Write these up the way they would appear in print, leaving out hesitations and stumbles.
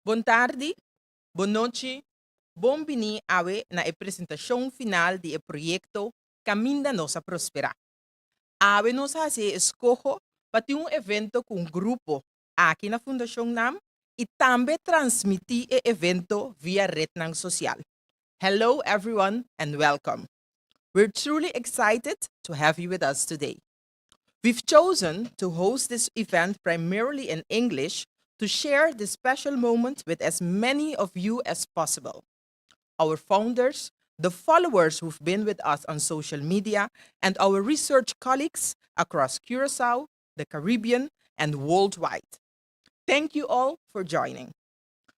Boa tarde, boa noite, bom-vindo na apresentação final do projeto Caminho da Nossa Prosperar. Ave nos hace escojo para ter evento com um grupo aqui na Fundação NAM e também transmitir o evento via rede social. Hello everyone and welcome. We're truly excited to have you with us today. We've chosen to host this event primarily in English to share this special moment with as many of you as possible. Our founders, the followers who've been with us on social media, and our research colleagues across Curaçao, the Caribbean, and worldwide. Thank you all for joining.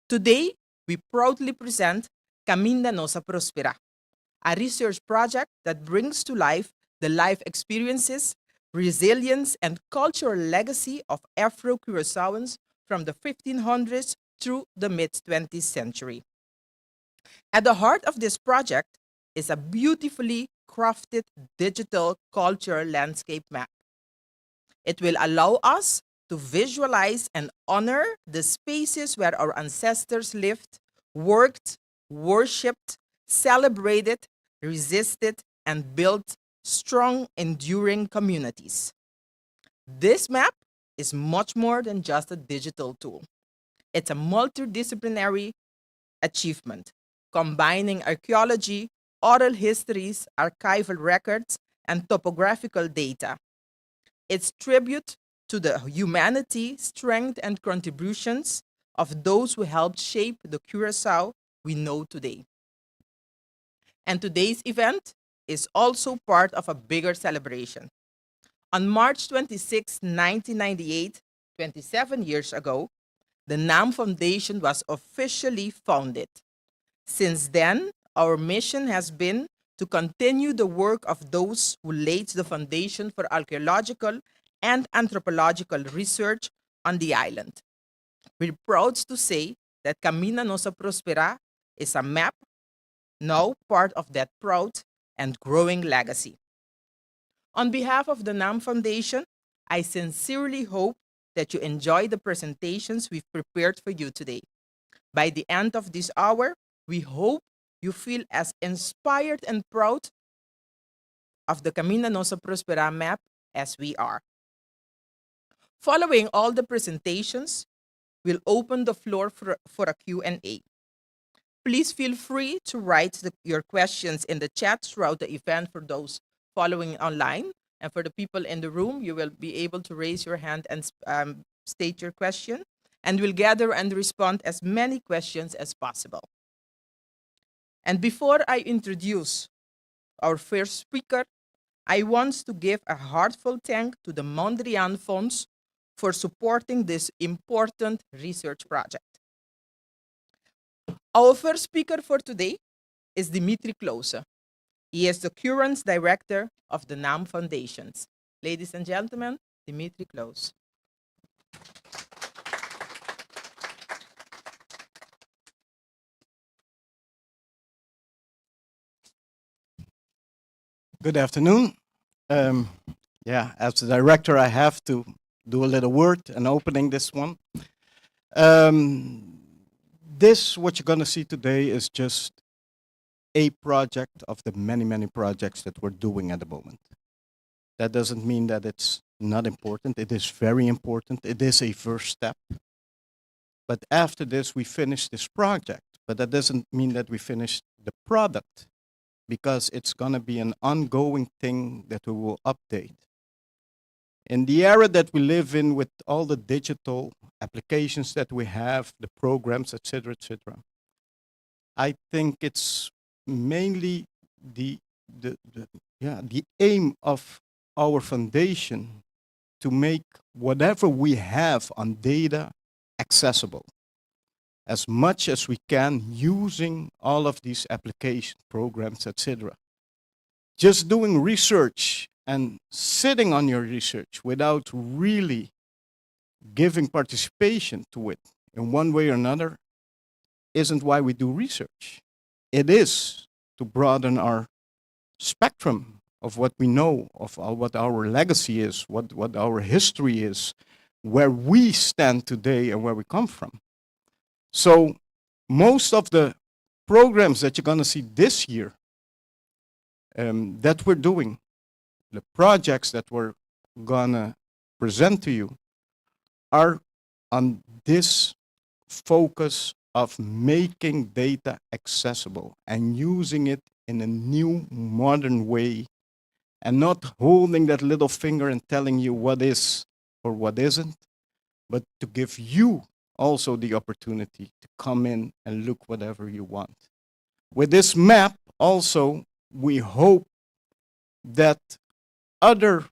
Today, we proudly present Caminho da Nossa Prosperar, a research project that brings to life the life experiences, resilience, and cultural legacy of Afro-Curaçaoans from the 1500s through the mid-20th century. At the heart of this project is a beautifully crafted digital cultural landscape map. It will allow us to visualize and honor the spaces where our ancestors lived, worked, worshipped, celebrated, resisted, and built strong, enduring communities. This map is much more than just a digital tool. It's a multidisciplinary achievement, combining archaeology, oral histories, archival records, and topographical data. It's tribute to the humanity, strength, and contributions of those who helped shape the Curaçao we know today. And today's event is also part of a bigger celebration. On March 26, 1998, 27 years ago, the NAM Foundation was officially founded. Since then, our mission has been to continue the work of those who laid the foundation for archaeological and anthropological research on the island. We're proud to say that Caminho Nossa Prosperar is a map, now part of that proud and growing legacy. On behalf of the NAM Foundation, I sincerely hope that you enjoy the presentations we've prepared for you today. By the end of this hour, we hope you feel as inspired and proud of the Caminho Nossa Prosperar map as we are. Following all the presentations, we'll open the floor for a Q&A. Please feel free to write your questions in the chat throughout the event for those following online. And for the people in the room, you will be able to raise your hand and state your question. And we'll gather and respond as many questions as possible. And before I introduce our first speaker, I want to give a heartfelt thank to the Mondrian Funds for supporting this important research project. Our first speaker for today is Dimitri Klose. He is the current director of the NAM Foundations. Ladies and gentlemen, Dimitri Klose. Good afternoon. As the director, I have to do a little word and opening this one. What you're going to see today is just a project of the many, many projects that we're doing at the moment. That doesn't mean that it's not important. It is very important. It is a first step. But after this, we finish this project. But that doesn't mean that we finish the product, because it's going to be an ongoing thing that we will update. In the era that we live in, with all the digital applications that we have, the programs, etc., I think it's mainly the the aim of our foundation to make whatever we have on data accessible as much as we can using all of these application programs, etc. Just doing research and sitting on your research without really giving participation to it in one way or another isn't why we do research. It is to broaden our spectrum of what we know, of what our legacy is, what our history is, where we stand today and where we come from. So most of the programs that you're going to see this year that we're doing, the projects that we're going to present to you are on this focus of making data accessible and using it in a new modern way and not holding that little finger and telling you what is or what isn't, but to give you also the opportunity to come in and look whatever you want. With this map also, we hope that other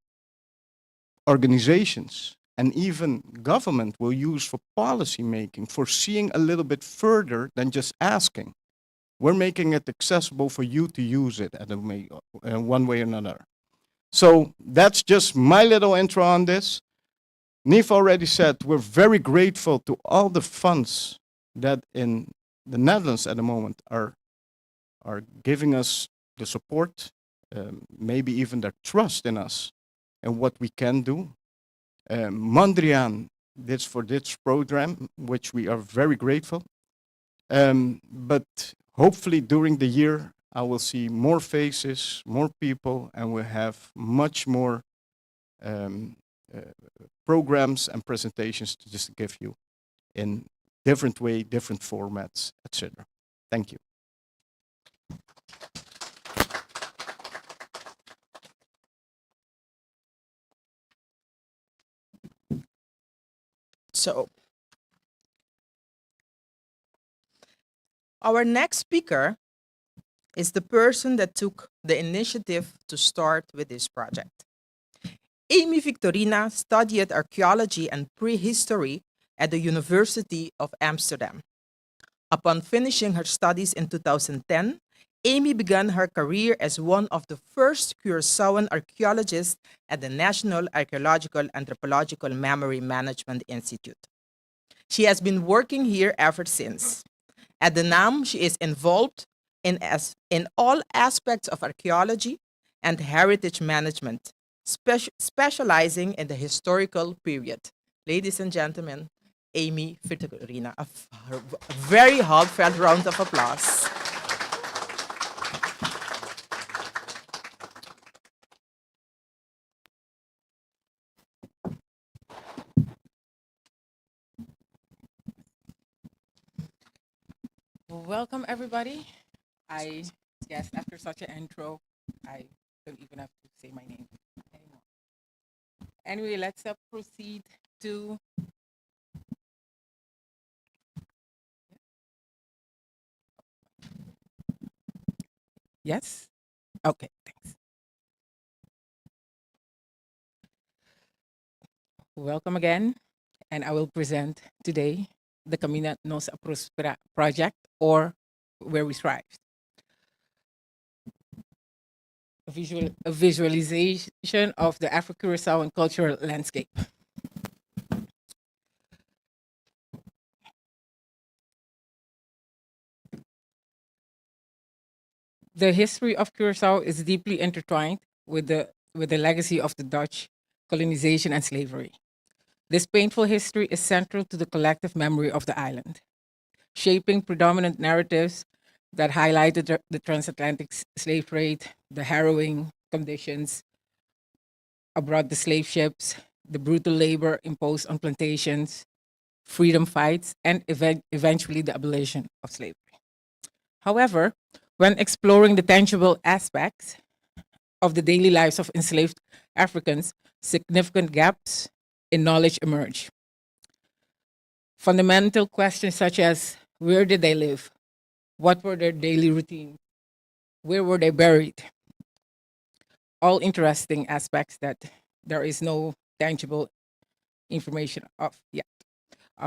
organizations and even government will use for policy making, for seeing a little bit further than just asking. We're making it accessible for you to use it one way or another. So that's just my little intro on this. Nif already said we're very grateful to all the funds that in the Netherlands at the moment are giving us the support, maybe even their trust in us and what we can do. Mondrian did for this program, which we are very grateful. But hopefully during the year, I will see more faces, more people, and we'll have much more programs and presentations to just give you in different way, different formats, etc. Thank you. So, our next speaker is the person that took the initiative to start with this project. Amy Victorina studied archaeology and prehistory at the University of Amsterdam. Upon finishing her studies in 2010, Amy began her career as one of the first Curaçaoan archaeologists at the National Archaeological Anthropological Memory Management Institute. She has been working here ever since. At the NAM, she is involved in all aspects of archaeology and heritage management, specializing in the historical period. Ladies and gentlemen, Amy Victorina, a very heartfelt round of applause. Welcome, everybody. I guess after such an intro, I don't even have to say my name anymore. Anyway, let's proceed to yes. Okay, thanks. Welcome again, and I will present today the Camina Nos Prospera project, or Where We Thrive. A visualization of the Afro-Curaçaoan cultural landscape. The history of Curaçao is deeply intertwined with the legacy of the Dutch colonization and slavery. This painful history is central to the collective memory of the island, shaping predominant narratives that highlighted the transatlantic slave trade, the harrowing conditions aboard the slave ships, the brutal labor imposed on plantations, freedom fights, and eventually the abolition of slavery. However, when exploring the tangible aspects of the daily lives of enslaved Africans, significant gaps in knowledge emerge. Fundamental questions such as where did they live? What were their daily routines? Where were they buried? All interesting aspects that there is no tangible information of yet.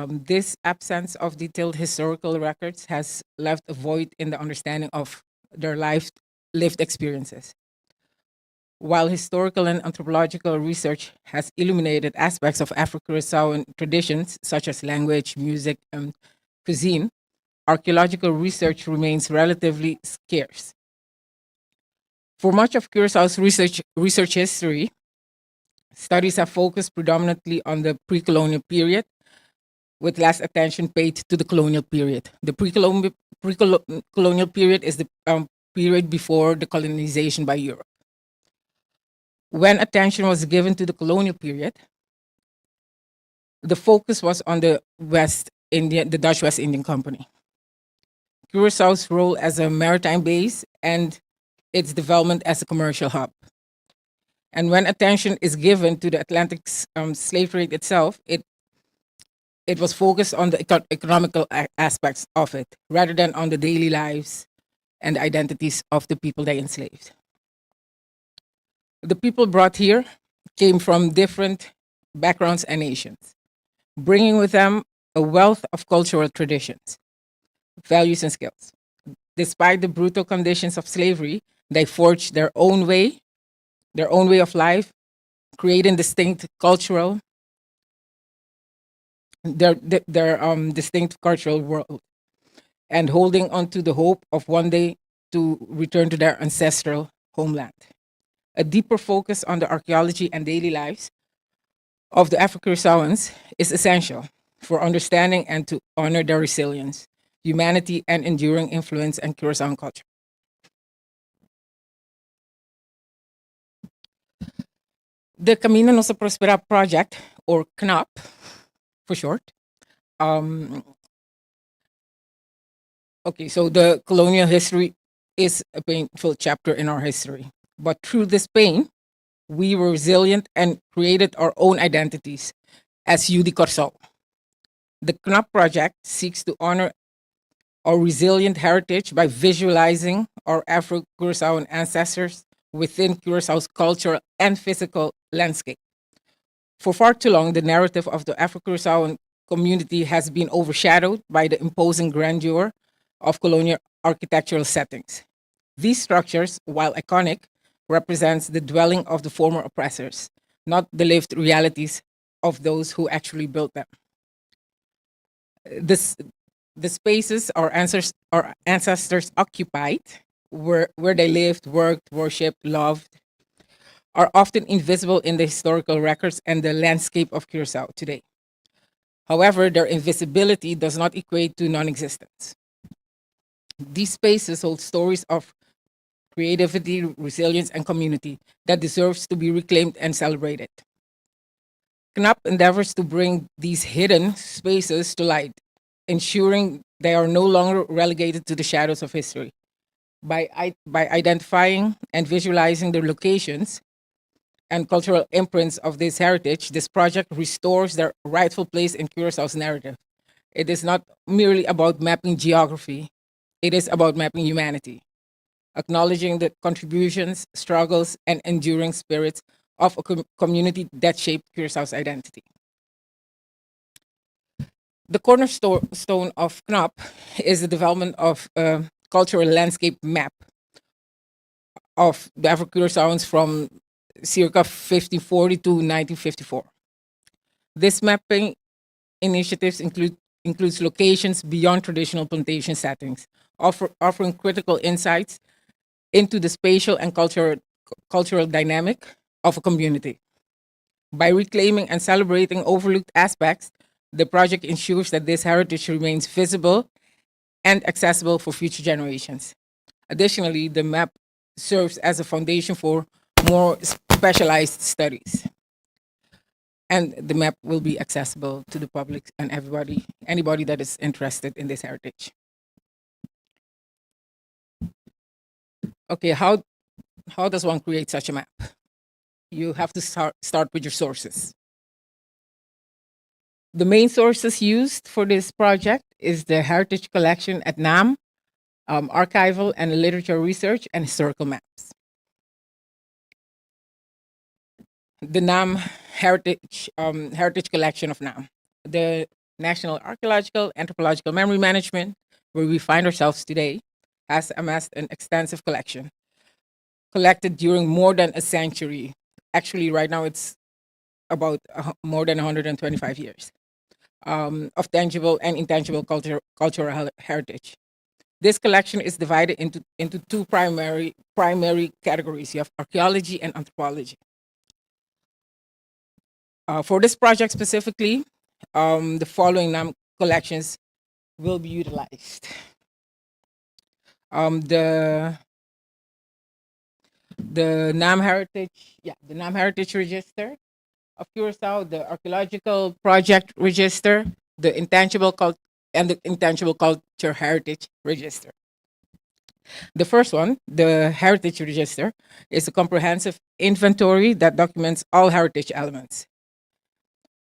This absence of detailed historical records has left a void in the understanding of their lived experiences. While historical and anthropological research has illuminated aspects of Afro-Curaçaoan traditions such as language, music, and cuisine, archaeological research remains relatively scarce. For much of Curaçao's research history, studies have focused predominantly on the pre-colonial period, with less attention paid to the colonial period. The pre-colonial period is the period before the colonization by Europe. When attention was given to the colonial period, the focus was on the the Dutch West Indian Company. Curaçao's role as a maritime base and its development as a commercial hub. And when attention is given to the Atlantic slave trade itself, it was focused on the economical aspects of it, rather than on the daily lives and the identities of the people they enslaved. The people brought here came from different backgrounds and nations, bringing with them a wealth of cultural traditions, values, and skills. Despite the brutal conditions of slavery, they forged their own way of life, creating distinct cultural, distinct cultural world, and holding on to the hope of one day to return to their ancestral homeland. A deeper focus on the archaeology and daily lives of the Afro-Curaçaoans is essential for understanding and to honor their resilience, humanity, and enduring influence in Curaçaoan culture. The Camino Nossa Prospera project, or CNAP for short. Okay, so the colonial history is a painful chapter in our history. But through this pain, we were resilient and created our own identities as UD Corso. The CNAP project seeks to honor our resilient heritage by visualizing our Afro-Curaçaoan ancestors within Curaçao's cultural and physical landscape. For far too long, the narrative of the Afro-Curaçaoan community has been overshadowed by the imposing grandeur of colonial architectural settings. These structures, while iconic, represents the dwelling of the former oppressors, not the lived realities of those who actually built them. The spaces our ancestors occupied, where they lived, worked, worshipped, loved, are often invisible in the historical records and the landscape of Curaçao today. However, their invisibility does not equate to non-existence. These spaces hold stories of creativity, resilience, and community that deserves to be reclaimed and celebrated. CNAP endeavors to bring these hidden spaces to light, ensuring they are no longer relegated to the shadows of history. By identifying and visualizing the locations and cultural imprints of this heritage, this project restores their rightful place in Curaçao's narrative. It is not merely about mapping geography, it is about mapping humanity, acknowledging the contributions, struggles, and enduring spirits of a community that shaped Curaçao's identity. The cornerstone of CNAP is the development of a cultural landscape map of the Afro-Curaçaoans from circa 1540 to 1954. This mapping initiatives includes locations beyond traditional plantation settings, offering critical insights into the spatial and cultural dynamic of a community. By reclaiming and celebrating overlooked aspects, the project ensures that this heritage remains visible and accessible for future generations. Additionally, the map serves as a foundation for more specialized studies. And the map will be accessible to the public and anybody that is interested in this heritage. Okay, how does one create such a map? You have to start with your sources. The main sources used for this project is the Heritage Collection at NAM, archival and literature research, and historical maps. The NAM Heritage Collection of NAM, the National Archaeological Anthropological Memory Management, where we find ourselves today, has amassed an extensive collection collected during more than a century. Actually, right now it's about more than 125 years of tangible and intangible cultural heritage. This collection is divided into two primary categories. You have archaeology and anthropology. For this project specifically, the following NAM collections will be utilized. The NAM Heritage Register of Curacao, the Archaeological Project Register, the and the Intangible Culture Heritage Register. The first one, the Heritage Register, is a comprehensive inventory that documents all heritage elements.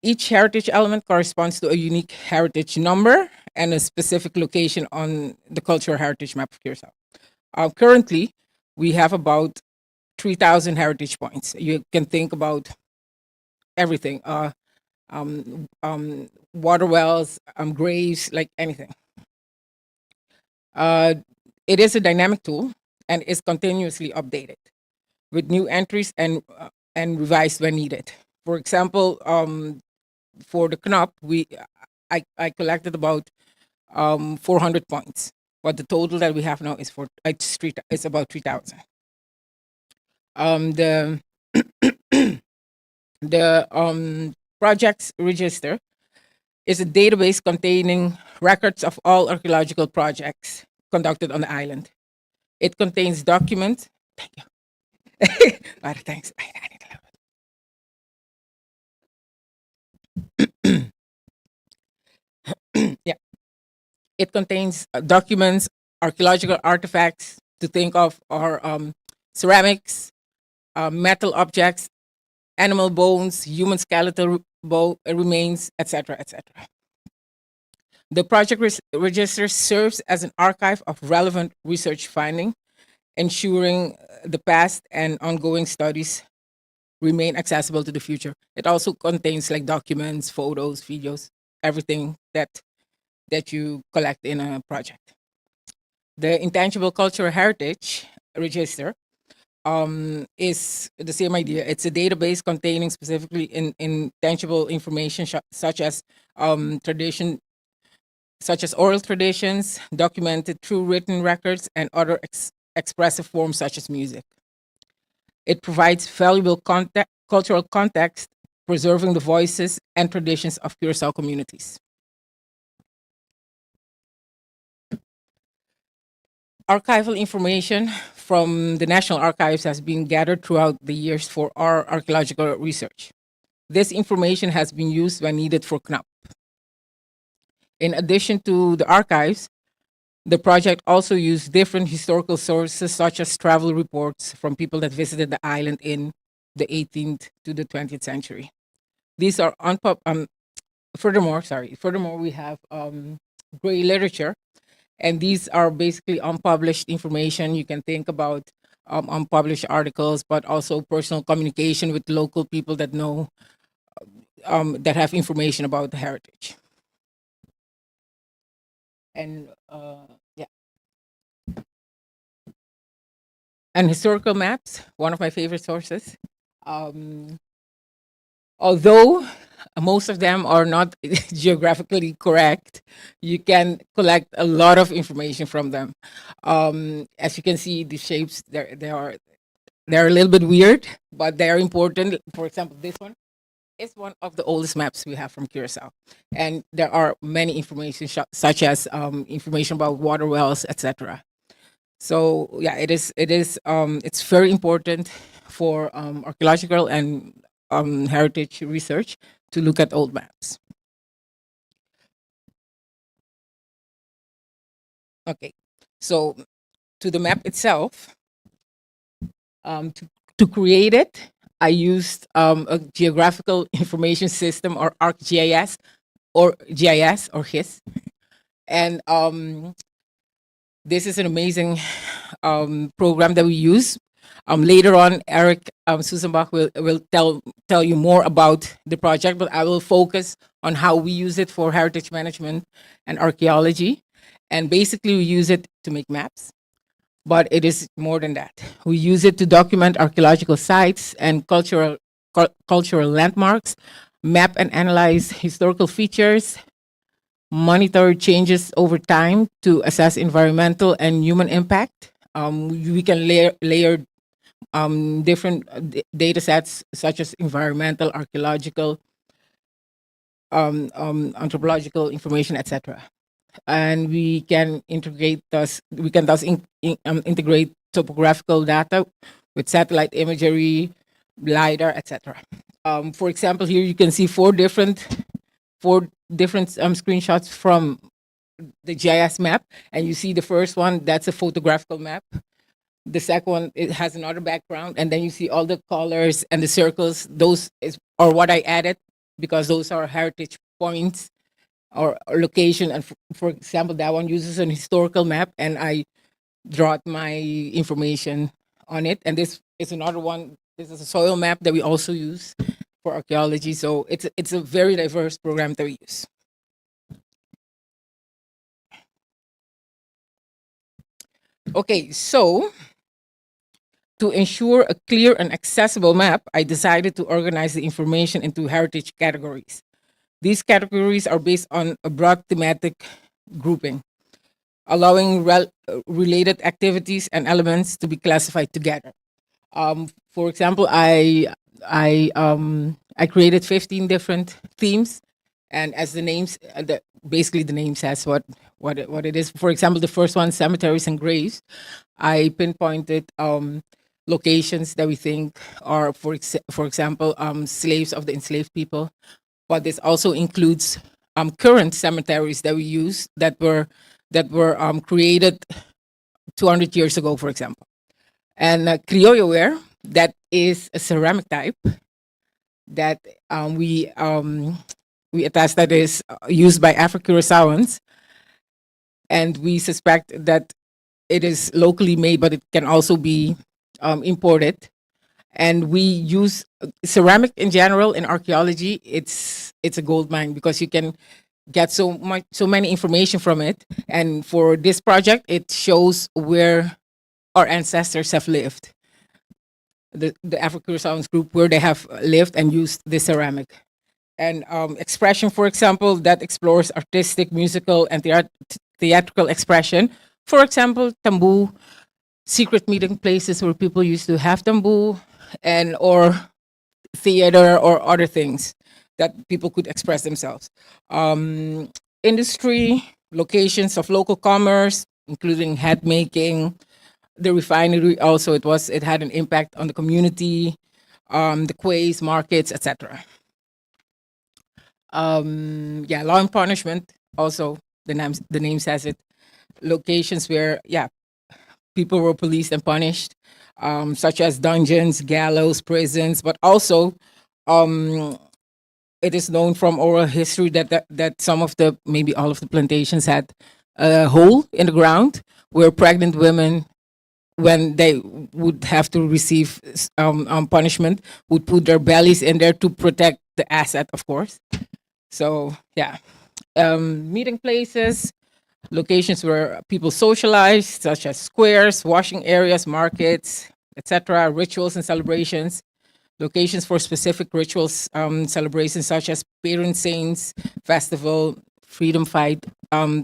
Each heritage element corresponds to a unique heritage number and a specific location on the cultural heritage map of Curacao. Currently, we have about 3,000 heritage points. You can think about everything, water wells, graves, like anything. It is a dynamic tool and is continuously updated with new entries and revised when needed. For example, for the KNOP, I collected about 400 points, but the total that we have now is it's about 3,000. The the projects register is a database containing records of all archaeological projects conducted on the island. It contains documents. Thank you. Thanks. I need a little. Yeah. It contains documents, archaeological artifacts to think of, or ceramics, metal objects, animal bones, human skeletal remains, etc., etc. The project register serves as an archive of relevant research finding, ensuring the past and ongoing studies remain accessible to the future. It also contains like documents, photos, videos, everything that you collect in a project. The Intangible Cultural Heritage Register is the same idea. It's a database containing specifically intangible information such as oral traditions, documented through written records, and other expressive forms such as music. It provides valuable cultural context, preserving the voices and traditions of Curacao communities. Archival information from the National Archives has been gathered throughout the years for our archaeological research. This information has been used when needed for KNAP. In addition to the archives, the project also used different historical sources such as travel reports from people that visited the island in the 18th to the 20th century. These are furthermore, we have gray literature, and these are basically unpublished information. You can think about unpublished articles, but also personal communication with local people that know, that have information about the heritage. And yeah. And historical maps, one of my favorite sources. Although most of them are not geographically correct, you can collect a lot of information from them. As you can see, the shapes they're a little bit weird, but they are important. For example, this one is one of the oldest maps we have from Curacao, and there are many information such as information about water wells, etc. So yeah, it's very important for archaeological and heritage research to look at old maps. Okay, so to the map itself, to create it, I used a geographical information system, or ArcGIS, or GIS, or HIS, and This is an amazing program that we use. Later on, Eric Susanbach will tell you more about the project, but I will focus on how we use it for heritage management and archaeology. And basically, we use it to make maps, but it is more than that. We use it to document archaeological sites and cultural landmarks, map and analyze historical features, monitor changes over time to assess environmental and human impact. We can layer different data sets such as environmental, archaeological, anthropological information, etc. And we can thus integrate topographical data with satellite imagery, lidar, etc. For example, here you can see four different screenshots from the GIS map, and you see the first one, that's a photographical map. The second one, it has another background, and then you see all the colors and the circles. Those are what I added because those are heritage points or location. And for example, that one uses an historical map, and I draw my information on it. And this is another one. This is a soil map that we also use for archaeology. So it's a very diverse program that we use. Okay, so to ensure a clear and accessible map, I decided to organize the information into heritage categories. These categories are based on a broad thematic grouping, allowing related activities and elements to be classified together. For example, I created 15 different themes, and as the names, basically the name says what it is. For example, the first one, cemeteries and graves. I pinpointed locations that we think are, for example, slaves of the enslaved people. But this also includes current cemeteries that we use that were created 200 years ago, for example. And criollo ware, that is a ceramic type that we attest that is used by Afro-Curaçaoans, and we suspect that it is locally made, but it can also be imported. And we use ceramic in general in archaeology. It's a gold mine because you can get so many information from it. And for this project, it shows where our ancestors have lived. The Afro-Curaçaoans group, where they have lived and used the ceramic. And expression, for example, that explores artistic, musical, and theatrical expression. For example, tambu, secret meeting places where people used to have tambu, and or theater or other things that people could express themselves. Industry, locations of local commerce, including hat making, the refinery. Also, it had an impact on the community, the quays, markets, etc. Law and punishment. Also, the name says it. Locations where people were policed and punished, such as dungeons, gallows, prisons. But also, it is known from oral history that some of the, maybe all of the plantations had a hole in the ground where pregnant women, when they would have to receive punishment, would put their bellies in there to protect the asset, of course. So meeting places, locations where people socialize, such as squares, washing areas, markets, etc., rituals and celebrations, locations for specific rituals, celebrations such as parent saints, festival, freedom fight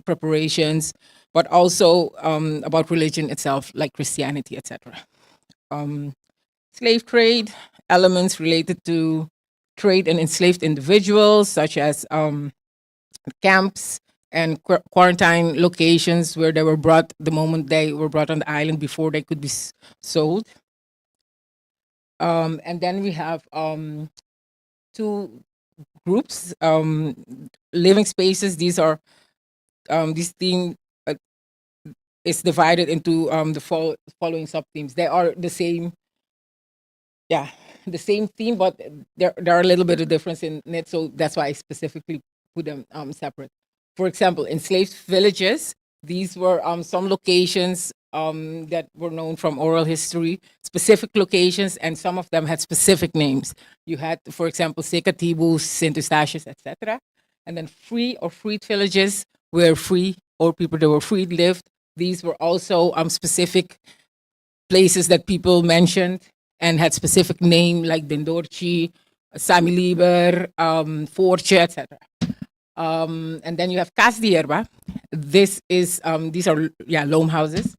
preparations, but also about religion itself, like Christianity, etc. Slave trade, elements related to trade and enslaved individuals, such as camps and quarantine locations where they were brought the moment they were brought on the island before they could be sold. And then we have two groups, living spaces. These are this theme is divided into the following sub themes. They are the same, the same theme, but there are a little bit of difference in it. So that's why I specifically put them separate. For example, enslaved villages, These were some locations that were known from oral history, specific locations, and some of them had specific names. You had, for example, Secatibus, Saint Eustatius, etc. And then free or freed villages where free or people that were freed lived. These were also specific places that people mentioned and had specific name like Dendorci, Samiliber, Force, etc. And then you have Cas de Hierba. These are loam houses.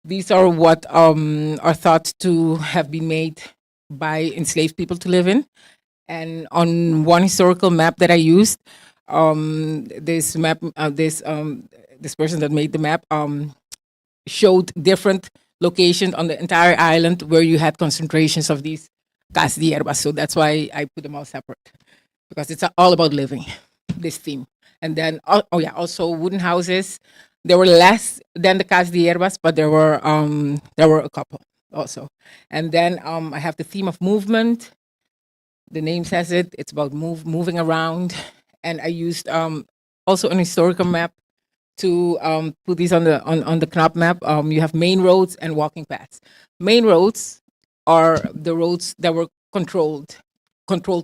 These are what are thought to have been made by enslaved people to live in. And on one historical map that I used, this map, this person that made the map showed different locations on the entire island where you had concentrations of these Cas de Hierba. So that's why I put them all separate, because it's all about living, this theme. And then, also wooden houses. There were less than the Cas de Hierbas, but there were a couple also. And then I have the theme of movement. The name says it. It's about moving around. And I used also an historical map to put these on the Knop map. You have main roads and walking paths. Main roads are the roads that were controlled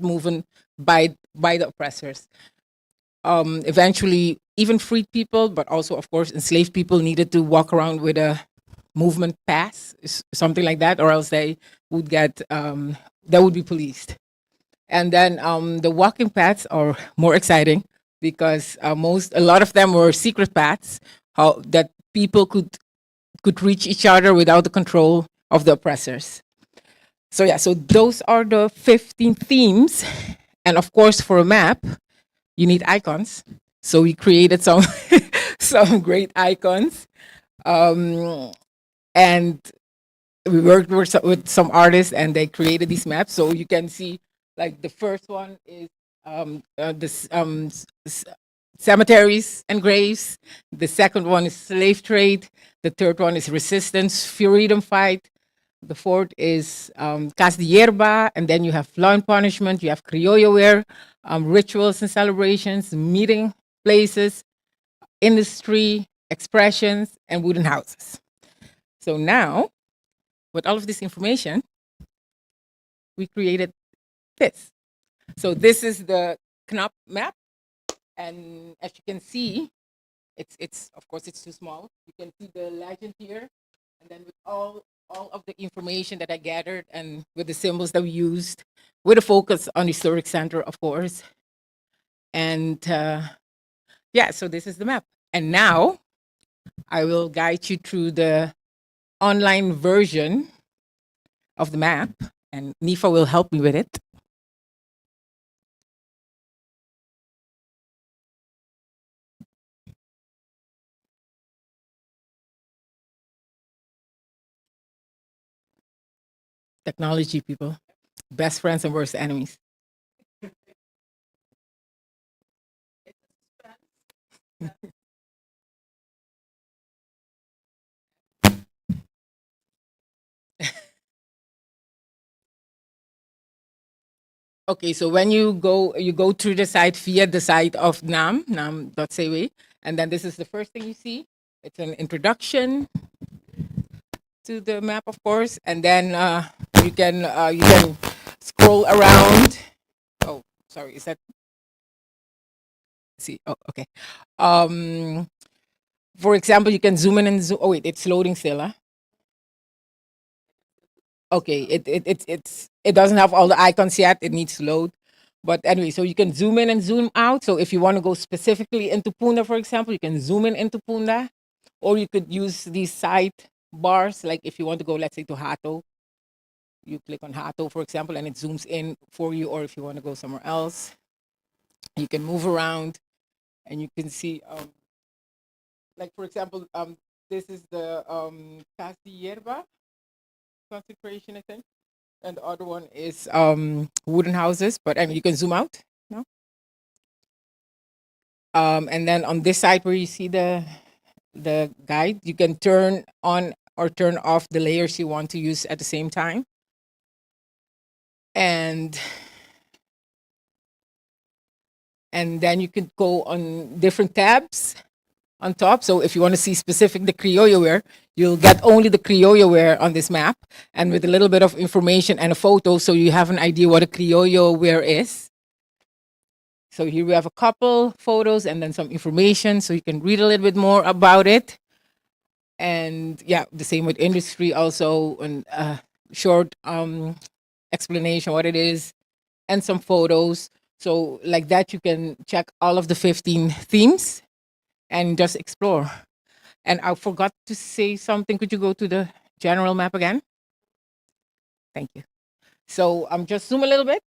movement by the oppressors. Eventually, even freed people, but also, of course, enslaved people needed to walk around with a movement pass, something like that, or else they would get they would be policed. And then the walking paths are more exciting because a lot of them were secret paths, how that people could reach each other without the control of the oppressors. So those are the 15 themes, and of course, for a map, you need icons. So we created some some great icons, and we worked with some artists, and they created these maps. So you can see, like the first one is cemeteries and graves. The second one is slave trade. The third one is resistance, freedom fight. The fourth is Cas de Hierba, and then you have law and punishment. You have criollo wear, rituals and celebrations, meeting places, industry, expressions, and wooden houses. So now, with all of this information, we created this. So this is the Knop map, and as you can see, it's of course it's too small. You can see the legend here, and then with all of the information that I gathered, and with the symbols that we used, with a focus on historic center, of course. And so this is the map. And now I will guide you through the online version of the map, and Nifa will help me with it. Technology, people, best friends and worst enemies. Okay, so when you go through the site via the site of nam.cw, and then this is the first thing you see. It's an introduction to the map, of course, and then you can scroll around. Oh, sorry, is that? See, oh, okay. For example, you can zoom in and zoom. Oh wait, it's loading still, huh? Okay, it doesn't have all the icons yet. It needs to load. But anyway, so you can zoom in and zoom out. So if you want to go specifically into Punda, for example, you can zoom in into Punda, or you could use these side bars. Like if you want to go, let's say, to Hato, you click on Hato, for example, and it zooms in for you. Or if you want to go somewhere else, you can move around, and you can see, like for example, this is the Casa de Hierba concentration, I think. And the other one is wooden houses, but I mean you can zoom out now. And then on this side where you see the guide, you can turn on or turn off the layers you want to use at the same time. And then you could go on different tabs on top. So if you want to see specific the criollo wear, you'll get only the criollo wear on this map, and with a little bit of information and a photo, so you have an idea what a criollo wear is. So here we have a couple photos and then some information, so you can read a little bit more about it. And yeah, the same with industry also, and short explanation what it is, and some photos. So like that, you can check all of the 15 themes and just explore. And I forgot to say something. Could you go to the general map again? Thank you. So just zoom a little bit.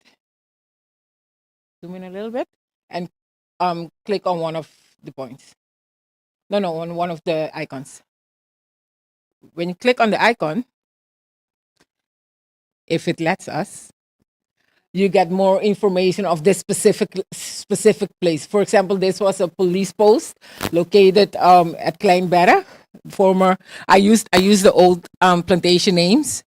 Zoom in a little bit and click on one of the points. No, on one of the icons. When you click on the icon, if it lets us, you get more information of this specific place. For example, this was a police post located at Kleinberg. I used the old plantation names.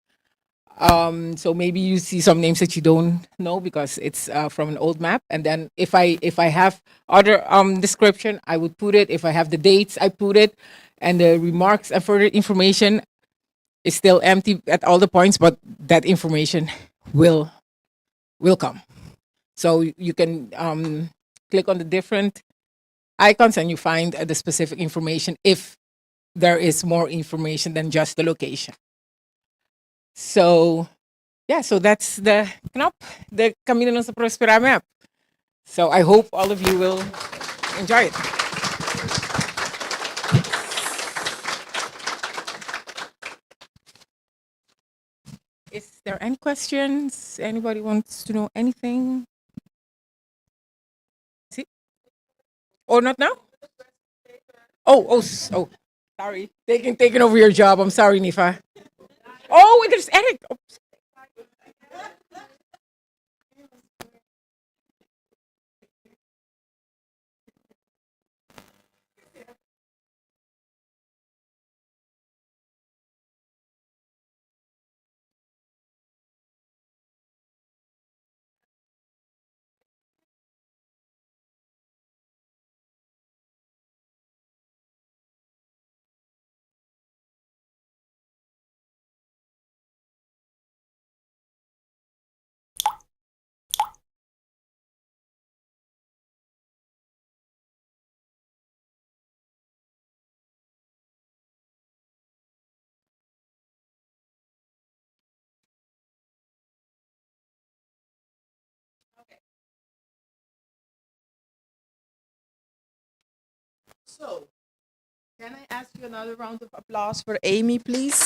So maybe you see some names that you don't know because it's from an old map. And then if I have other description, I would put it. If I have the dates, I put it, and the remarks and further information is still empty at all the points, but that information will come. So you can click on the different icons and you find the specific information if there is more information than just the location. So yeah, so that's the knop, the Camino Nuestra Prospera map. So I hope all of you will enjoy it. Is there any questions? Anybody wants to know anything? See? Or not now? Oh, sorry. Taking over your job. I'm sorry, Nifa. Oh, there's Eric. Oh. So, can I ask you another round of applause for Amy, please?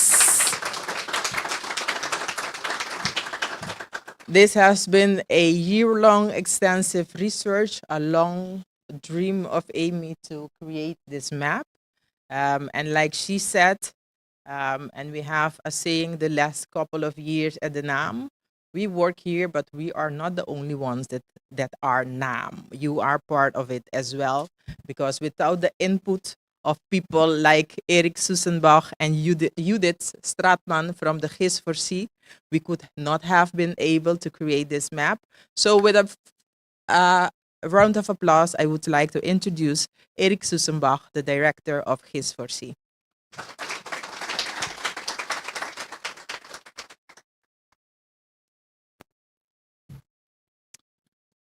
This has been a year-long extensive research, a long dream of Amy to create this map. And like she said, and we have a saying the last couple of years at the NAM, we work here, but we are not the only ones that are NAM. You are part of it as well, because without the input of people like Erik Sussenbach and Judith Stratman from the GIS for C, we could not have been able to create this map. So with a round of applause, I would like to introduce Erik Sussenbach, the director of GIS for C.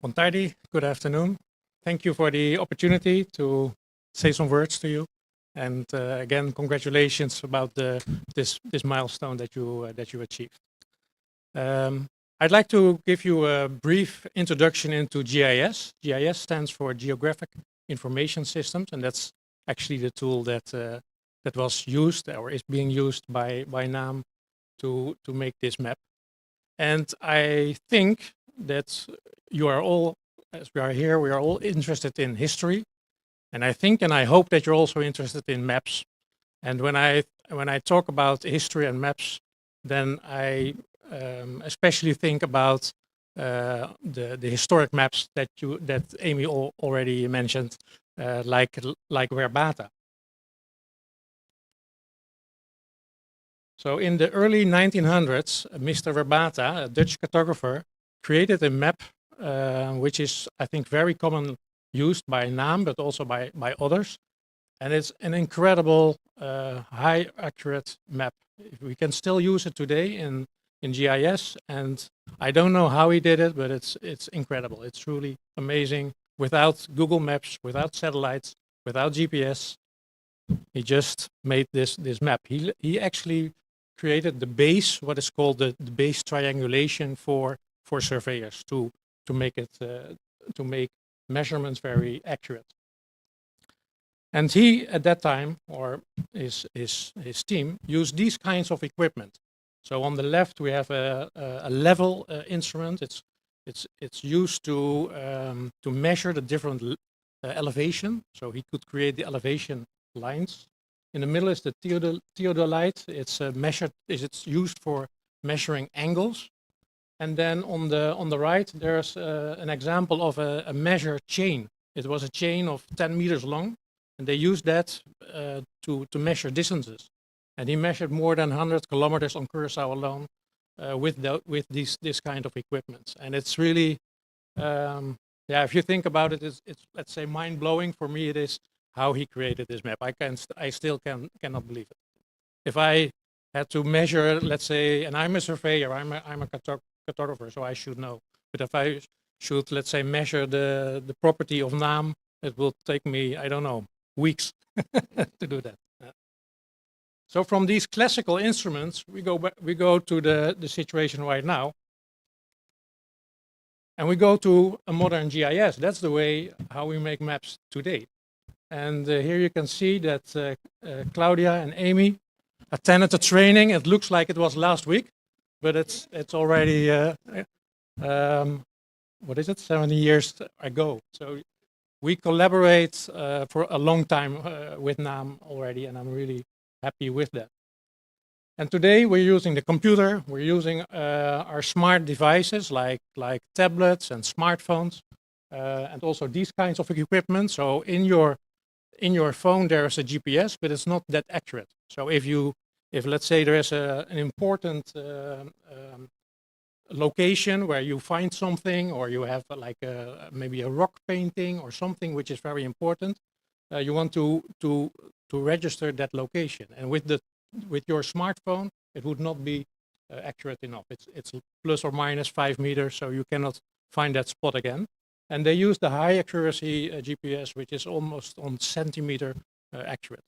Bon tardi, good afternoon. Thank you for the opportunity to say some words to you. And again, congratulations about this milestone that you achieved. I'd like to give you a brief introduction into GIS. GIS stands for Geographic Information Systems, and that's actually the tool that was used or is being used by NAM to make this map. And I think that you are all, as we are here, we are all interested in history. And I think and I hope that you're also interested in maps. And when I talk about history and maps, then I especially think about the historic maps that Amy already mentioned, like Verbata. So in the early 1900s, Mr. Verbata, a Dutch cartographer, created a map which is, I think, very common used by NAM, but also by others. And it's an incredible, high accurate map. We can still use it today in GIS, and I don't know how he did it, but it's incredible. It's truly amazing. Without Google Maps, without satellites, without GPS, he just made this map. He actually created the base, what is called the base triangulation for surveyors to make it to make measurements very accurate. And he, at that time, or his team, used these kinds of equipment. So on the left, we have a level instrument. It's used to measure the different elevation. So he could create the elevation lines. In the middle is the theodolite. It's used for measuring angles. And then on the right, there's an example of a measure chain. It was a chain of 10 meters long. And they used that to measure distances. And he measured more than 100 kilometers on Curaçao alone with this kind of equipment. And it's really, if you think about it, it's let's say mind-blowing. For me, it is how he created this map. I still cannot believe it. If I had to measure, let's say, and I'm a surveyor, I'm a cartographer, so I should know. But if I should, let's say, measure the property of Naam, it will take me, I don't know, weeks to do that. So from these classical instruments, we go to the situation right now, and we go to a modern GIS. That's the way how we make maps today. And here you can see that Claudia and Amy attended the training. It looks like it was last week, but it's already what is it, 70 years ago. So we collaborate for a long time with Naam already, and I'm really happy with that. And today we're using the computer, we're using our smart devices like tablets and smartphones, and also these kinds of equipment. So in your phone there is a GPS, but it's not that accurate. So if let's say there is an important location where you find something, or you have like maybe a rock painting or something which is very important, you want to register that location. And with your smartphone, it would not be accurate enough. It's plus or minus 5 meters, so you cannot find that spot again. And they use the high accuracy GPS, which is almost on centimeter accurate.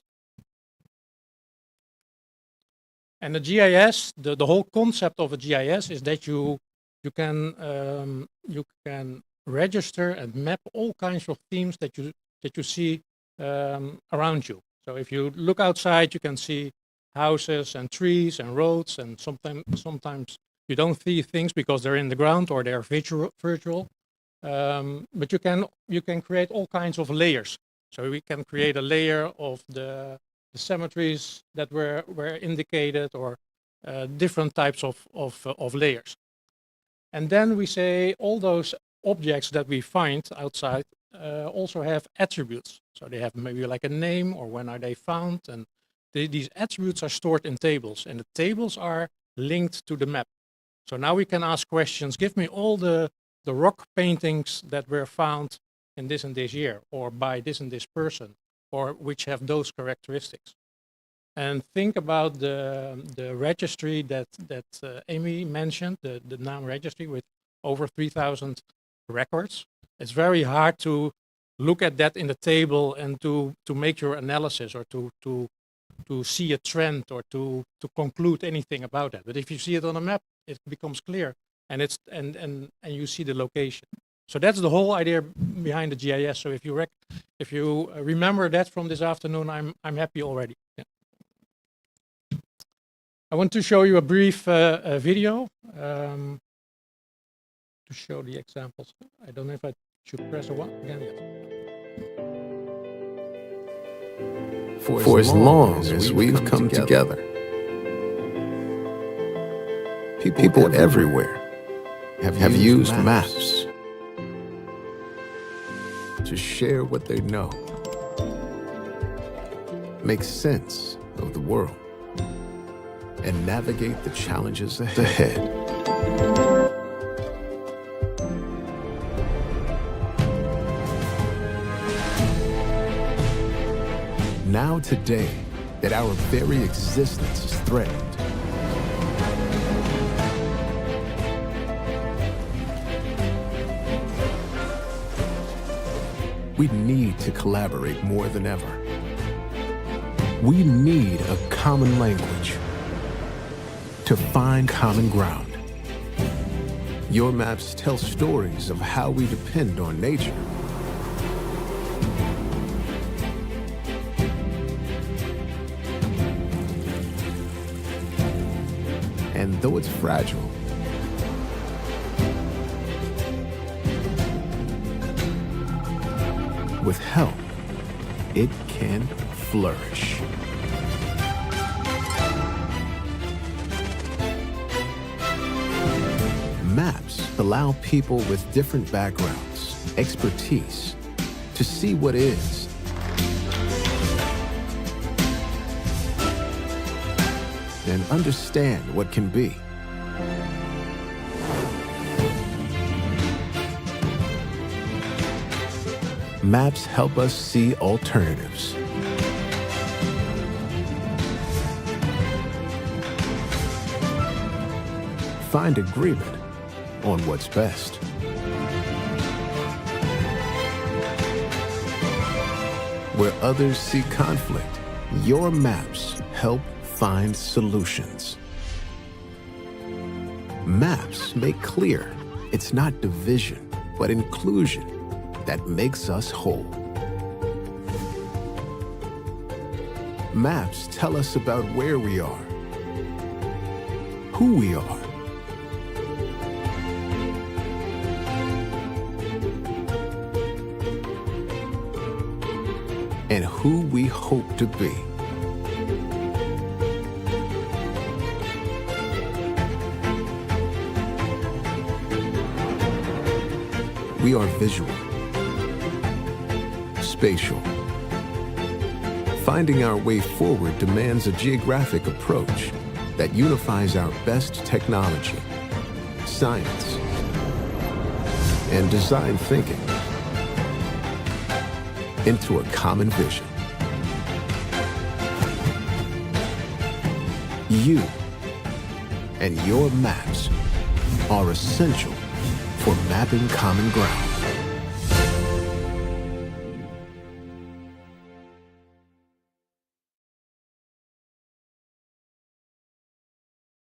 And the GIS, the whole concept of a GIS is that you can register and map all kinds of themes that you see around you. So if you look outside, you can see houses and trees and roads, and sometimes you don't see things because they're in the ground or they're virtual. But you can create all kinds of layers. So we can create a layer of the cemeteries that were indicated, or different types of layers. And then we say all those objects that we find outside also have attributes. So they have maybe like a name, or when are they found, and these attributes are stored in tables, and the tables are linked to the map. So now we can ask questions. Give me all the rock paintings that were found in this and this year, or by this and this person, or which have those characteristics. And think about the registry that Amy mentioned, the Naam registry with over 3,000 records. It's very hard to look at that in the table and to make your analysis, or to see a trend, or to conclude anything about that. But if you see it on a map, it becomes clear, and you see the location. So that's the whole idea behind the GIS. So if you remember that from this afternoon, I'm happy already. Yeah. I want to show you a brief video to show the examples. I don't know if I should press a one again. Yes. For as long as we've come together, people everywhere have used maps to share what they know, make sense of the world, and navigate the challenges ahead. now today that our very existence is threatened. We need to collaborate more than ever. We need a common language to find common ground. Your maps tell stories of how we depend on nature. And though it's fragile, with help, it can flourish. Maps allow people with different backgrounds, expertise, to see what is and understand what can be. Maps help us see alternatives. Find agreement on what's best. Where others see conflict, your maps help find solutions. Maps make clear it's not division, but inclusion that makes us whole. Maps tell us about where we are, who we are, and who we hope to be. We are visual, spatial. Finding our way forward demands a geographic approach that unifies our best technology, science, and design thinking into a common vision. You and your maps are essential for mapping common ground.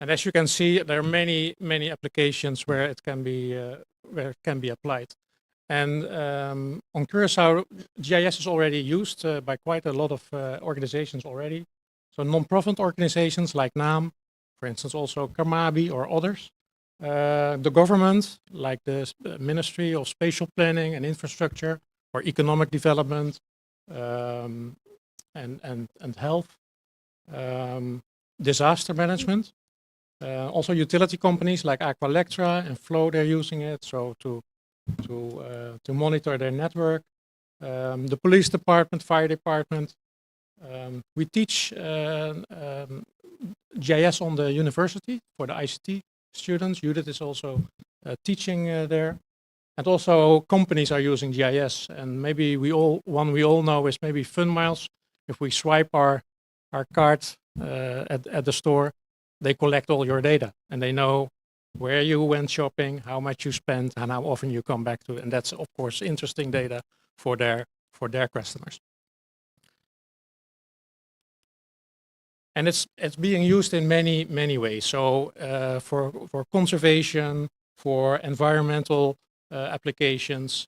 And as you can see, there are many, many applications where it can be applied. And on Curaçao, GIS is already used by quite a lot of organizations already. So non-profit organizations like NAM, for instance, also Kamabi or others. The government, like the Ministry of Spatial Planning and Infrastructure, or Economic Development and Health, disaster management. Also utility companies like Aqualectra and Flow, they're using it, so to monitor their network. The police department, fire department. We teach GIS on the university for the ICT students. Judith is also teaching there. And also companies are using GIS, and maybe one we all know is maybe FunMiles. If we swipe our card at the store, they collect all your data and they know where you went shopping, how much you spent, and how often you come back to it. And that's of course interesting data for their customers. And it's being used in many ways. So for conservation, for environmental applications,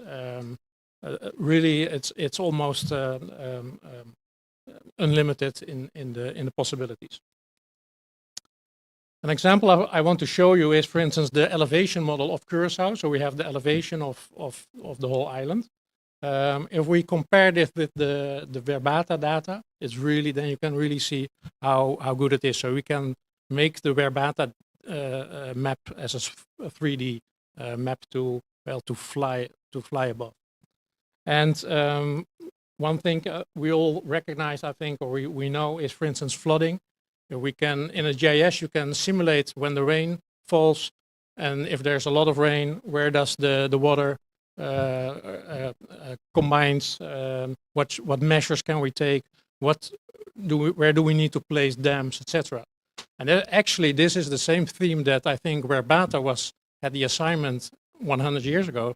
really it's almost unlimited in the possibilities. An example I want to show you is, for instance, the elevation model of Curaçao. So we have the elevation of the whole island. If we compare this with the Verbata data, it's really, then you can really see how good it is. So we can make the Verbata map as a 3D map to fly above. And one thing we all recognize, I think, or we know is, for instance, flooding. We can, in a GIS, you can simulate when the rain falls, and if there's a lot of rain, where does the water combines, what measures can we take where do we need to place dams, etc. And actually, this is the same theme that I think where Bata had the assignment 100 years ago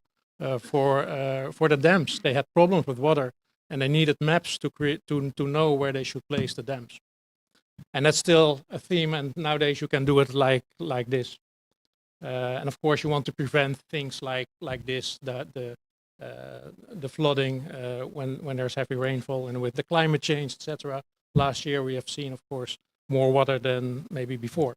for the dams. They had problems with water, and they needed maps to know where they should place the dams. And that's still a theme. And nowadays you can do it like this. And of course, you want to prevent things like this, the flooding when there's heavy rainfall, and with the climate change, etc. Last year we have seen, of course, more water than maybe before.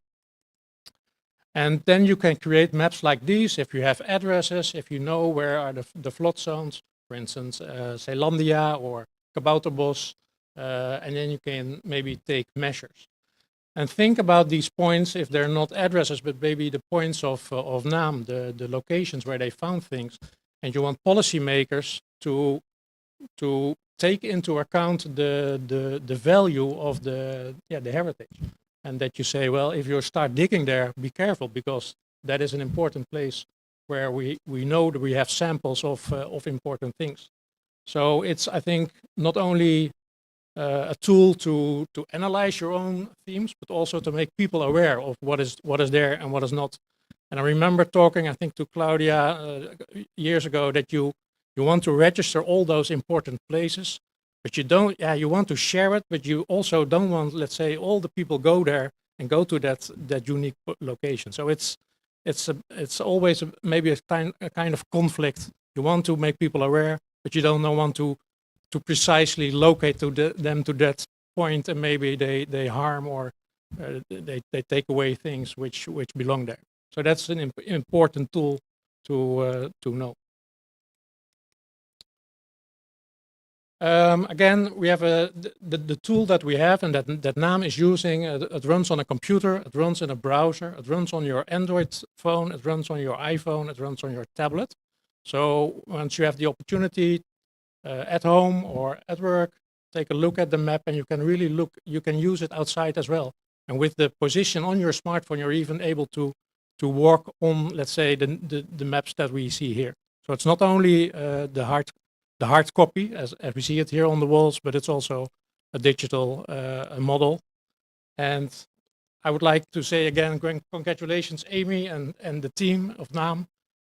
And then you can create maps like these if you have addresses, if you know where are the flood zones, for instance, Zeelandia or Kabouterbos, and then you can maybe take measures. And think about these points, if they're not addresses, but maybe the points of NAM, the locations where they found things, and you want policymakers to take into account the value of the heritage. And that you say, well, if you start digging there, be careful, because that is an important place where we know that we have samples of important things. So it's, I think, not only a tool to analyze your own themes, but also to make people aware of what is there and what is not. And I remember talking, I think, to Claudia years ago, that you want to register all those important places, but you don't. You want to share it, but you also don't want, let's say, all the people go there and go to that unique location. So it's always maybe a kind of conflict. You want to make people aware, but you don't want to precisely locate them to that point, and maybe they harm or they take away things which belong there. So that's an important tool to know. Again, we have the tool that we have, and that NAM is using. It runs on a computer, it runs in a browser, it runs on your Android phone, it runs on your iPhone, it runs on your tablet. So once you have the opportunity at home or at work, take a look at the map, and you can really you can use it outside as well. And with the position on your smartphone, you're even able to walk on, let's say, the maps that we see here. So it's not only the hard copy as we see it here on the walls, but it's also a digital model. And I would like to say again, congratulations, Amy and the team of NAM.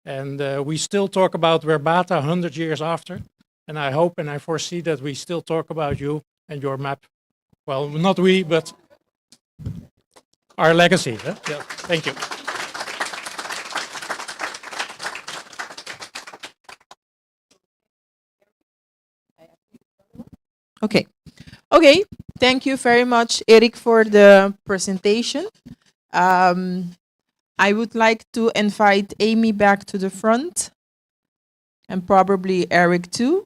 And we still talk about Verbata 100 years after. And I hope and I foresee that we still talk about you and your map. Well, not we, but our legacy. Huh? Yeah. Thank you. Okay, thank you very much, Eric, for the presentation. I would like to invite Amy back to the front, and probably Eric too.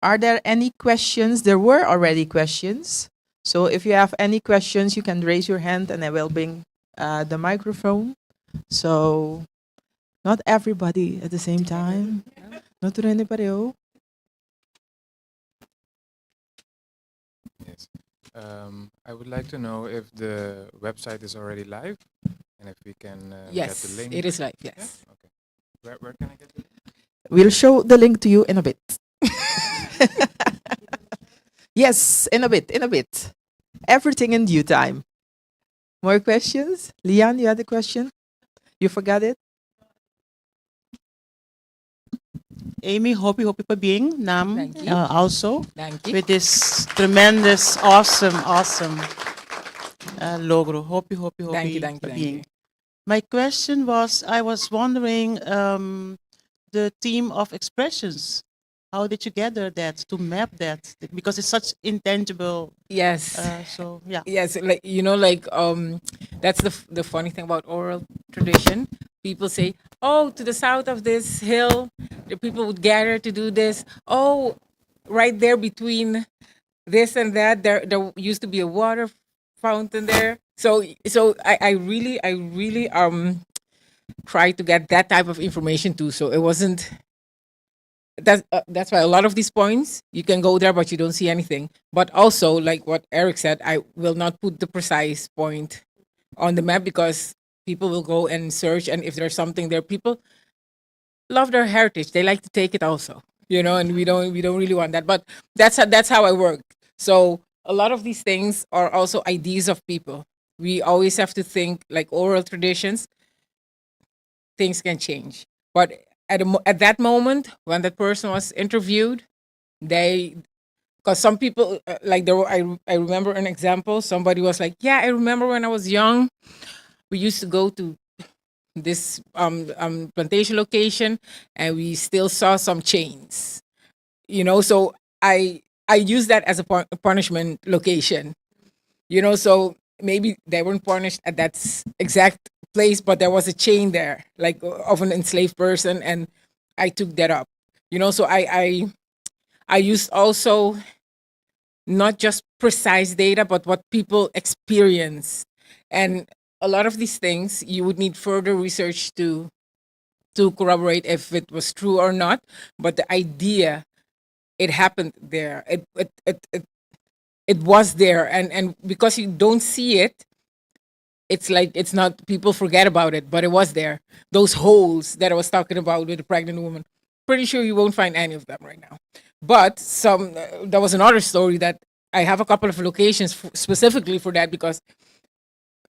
Are there any questions? There were already questions. So if you have any questions, you can raise your hand and I will bring the microphone. So not everybody at the same time. Not to anybody else. Yes. I would like to know if the website is already live and if we can get the Yes, link. it is live. Yes. Yeah? Okay. Where can I get the link? We'll show the link to you in a bit. Yes, in a bit. Everything in due time. More questions? Lian, you had a question? You forgot it? Amy, hope for being Nam Thank you. also Thank you. with this tremendous, awesome logo. Hope you Thank you. for being. My question was, I was wondering the theme of expressions. How did you gather that to map that? Because it's such intangible. Yes. So yeah. Yes, that's the funny thing about oral tradition. People say, oh, to the south of this hill, the people would gather to do this. Oh, right there between this and that, there used to be a water fountain there. So I really tried to get that type of information too. So it wasn't. That's why a lot of these points you can go there, but you don't see anything. But also, like what Eric said, I will not put the precise point on the map because people will go and search, and if there's something there, people love their heritage. They like to take it also. and we don't really want that. But that's how I work. So a lot of these things are also ideas of people. We always have to think like oral traditions. Things can change, but at that moment when that person was interviewed, they because some people like there were, I remember an example. Somebody was like, "Yeah, I remember when I was young, we used to go to this plantation location, and we still saw some chains." So I use that as a punishment location. So maybe they weren't punished at that exact place, but there was a chain there, like of an enslaved person, and I took that up. So I used also not just precise data, but what people experience. And a lot of these things you would need further research to corroborate if it was true or not. But the idea, it happened there. It was there, and because you don't see it, it's like it's not, people forget about it, but it was there. Those holes that I was talking about with the pregnant woman, pretty sure you won't find any of them right now. But there was another story that I have a couple of locations specifically for that, because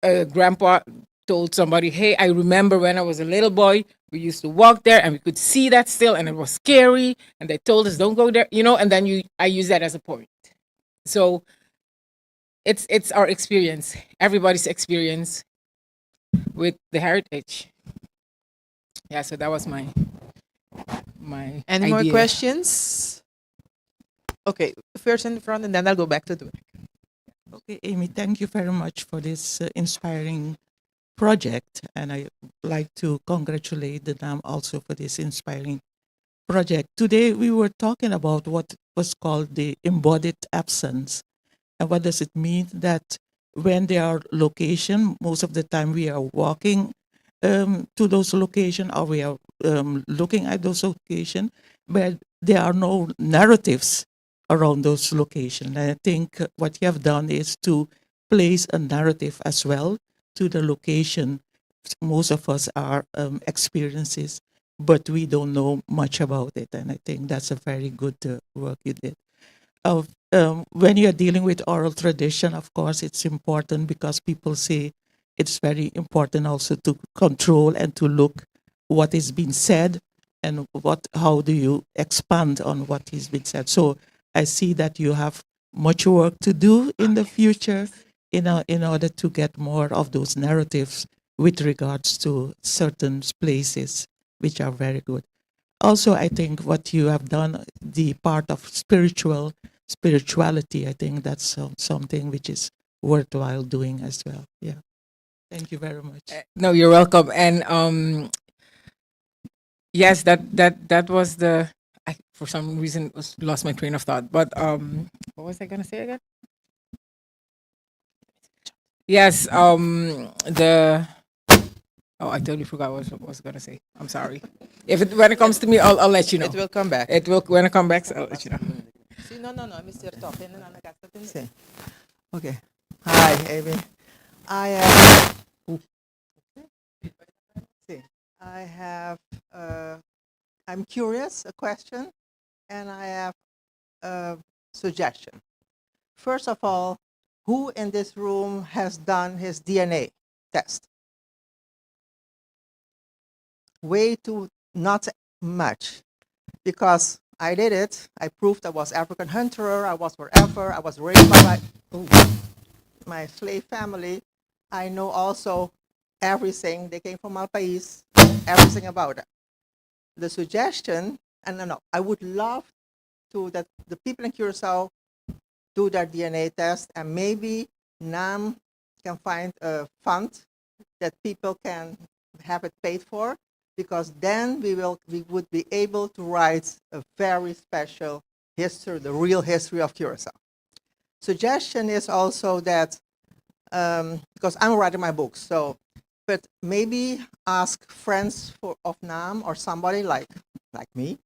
grandpa told somebody, "Hey, I remember when I was a little boy, we used to walk there and we could see that still, and it was scary, and they told us don't go there," and then I use that as a point. So it's our experience, everybody's experience with the heritage. Yeah, so that was my Any more idea. questions? Okay, first in the front, and then I'll go back to the back. Okay, Amy, thank you very much for this inspiring project. And I like to congratulate the NAM also for this inspiring project. Today, we were talking about what was called the embodied absence. And what does it mean? That when there are location, most of the time we are walking to those locations, or we are looking at those locations, but there are no narratives around those locations. And I think what you have done is to place a narrative as well to the location. Most of us are experiences, but we don't know much about it. And I think that's a very good work you did. When you're dealing with oral tradition, of course, it's important because people say it's very important also to control and to look what is being said and how do you expand on what is being said. So I see that you have much work to do in the future in order to get more of those narratives with regards to certain places, which are very good. Also, I think what you have done, the part of spirituality, I think that's something which is worthwhile doing as well. Yeah. Thank you very much. No, you're welcome. And yes, that was for some reason lost my train of thought. But what was I gonna say again? Yes, I totally forgot what I was gonna say. I'm sorry. When it comes to me, I'll let you know. It will come back. When it comes back, I'll let you know. See, no, Mr. Talking, and I got to say. Okay. Hi, Amy. I have. See, I have. I'm curious. A question, and I have a suggestion. First of all, who in this room has done his DNA test? Way too not much, because I did it. I proved I was African hunter. I was wherever. I was raised by my slave family. I know also everything. They came from Malpais, everything about it. The suggestion, and no, I would love to that the people in Curacao do their DNA test, and maybe NAM can find a fund that people can have it paid for, because then we would be able to write a very special history, the real history of Curacao. Suggestion is also that, because I'm writing my book, so, but maybe ask friends of NAM or somebody like me,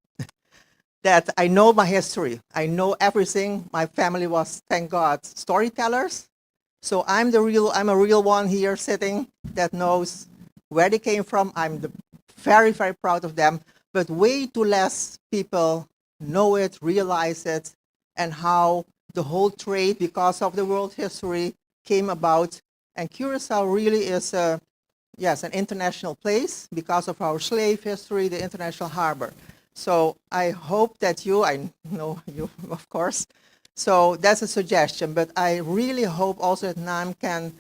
that I know my history. I know everything. My family was, thank God, storytellers. So I'm a real one here sitting that knows where they came from. I'm very, very proud of them, but way too less people know it, realize it, and how the whole trade, because of the world history, came about. And Curacao really is yes, an international place because of our slave history, the international harbor. So I hope that I know you, of course. So that's a suggestion, but I really hope also that NAM can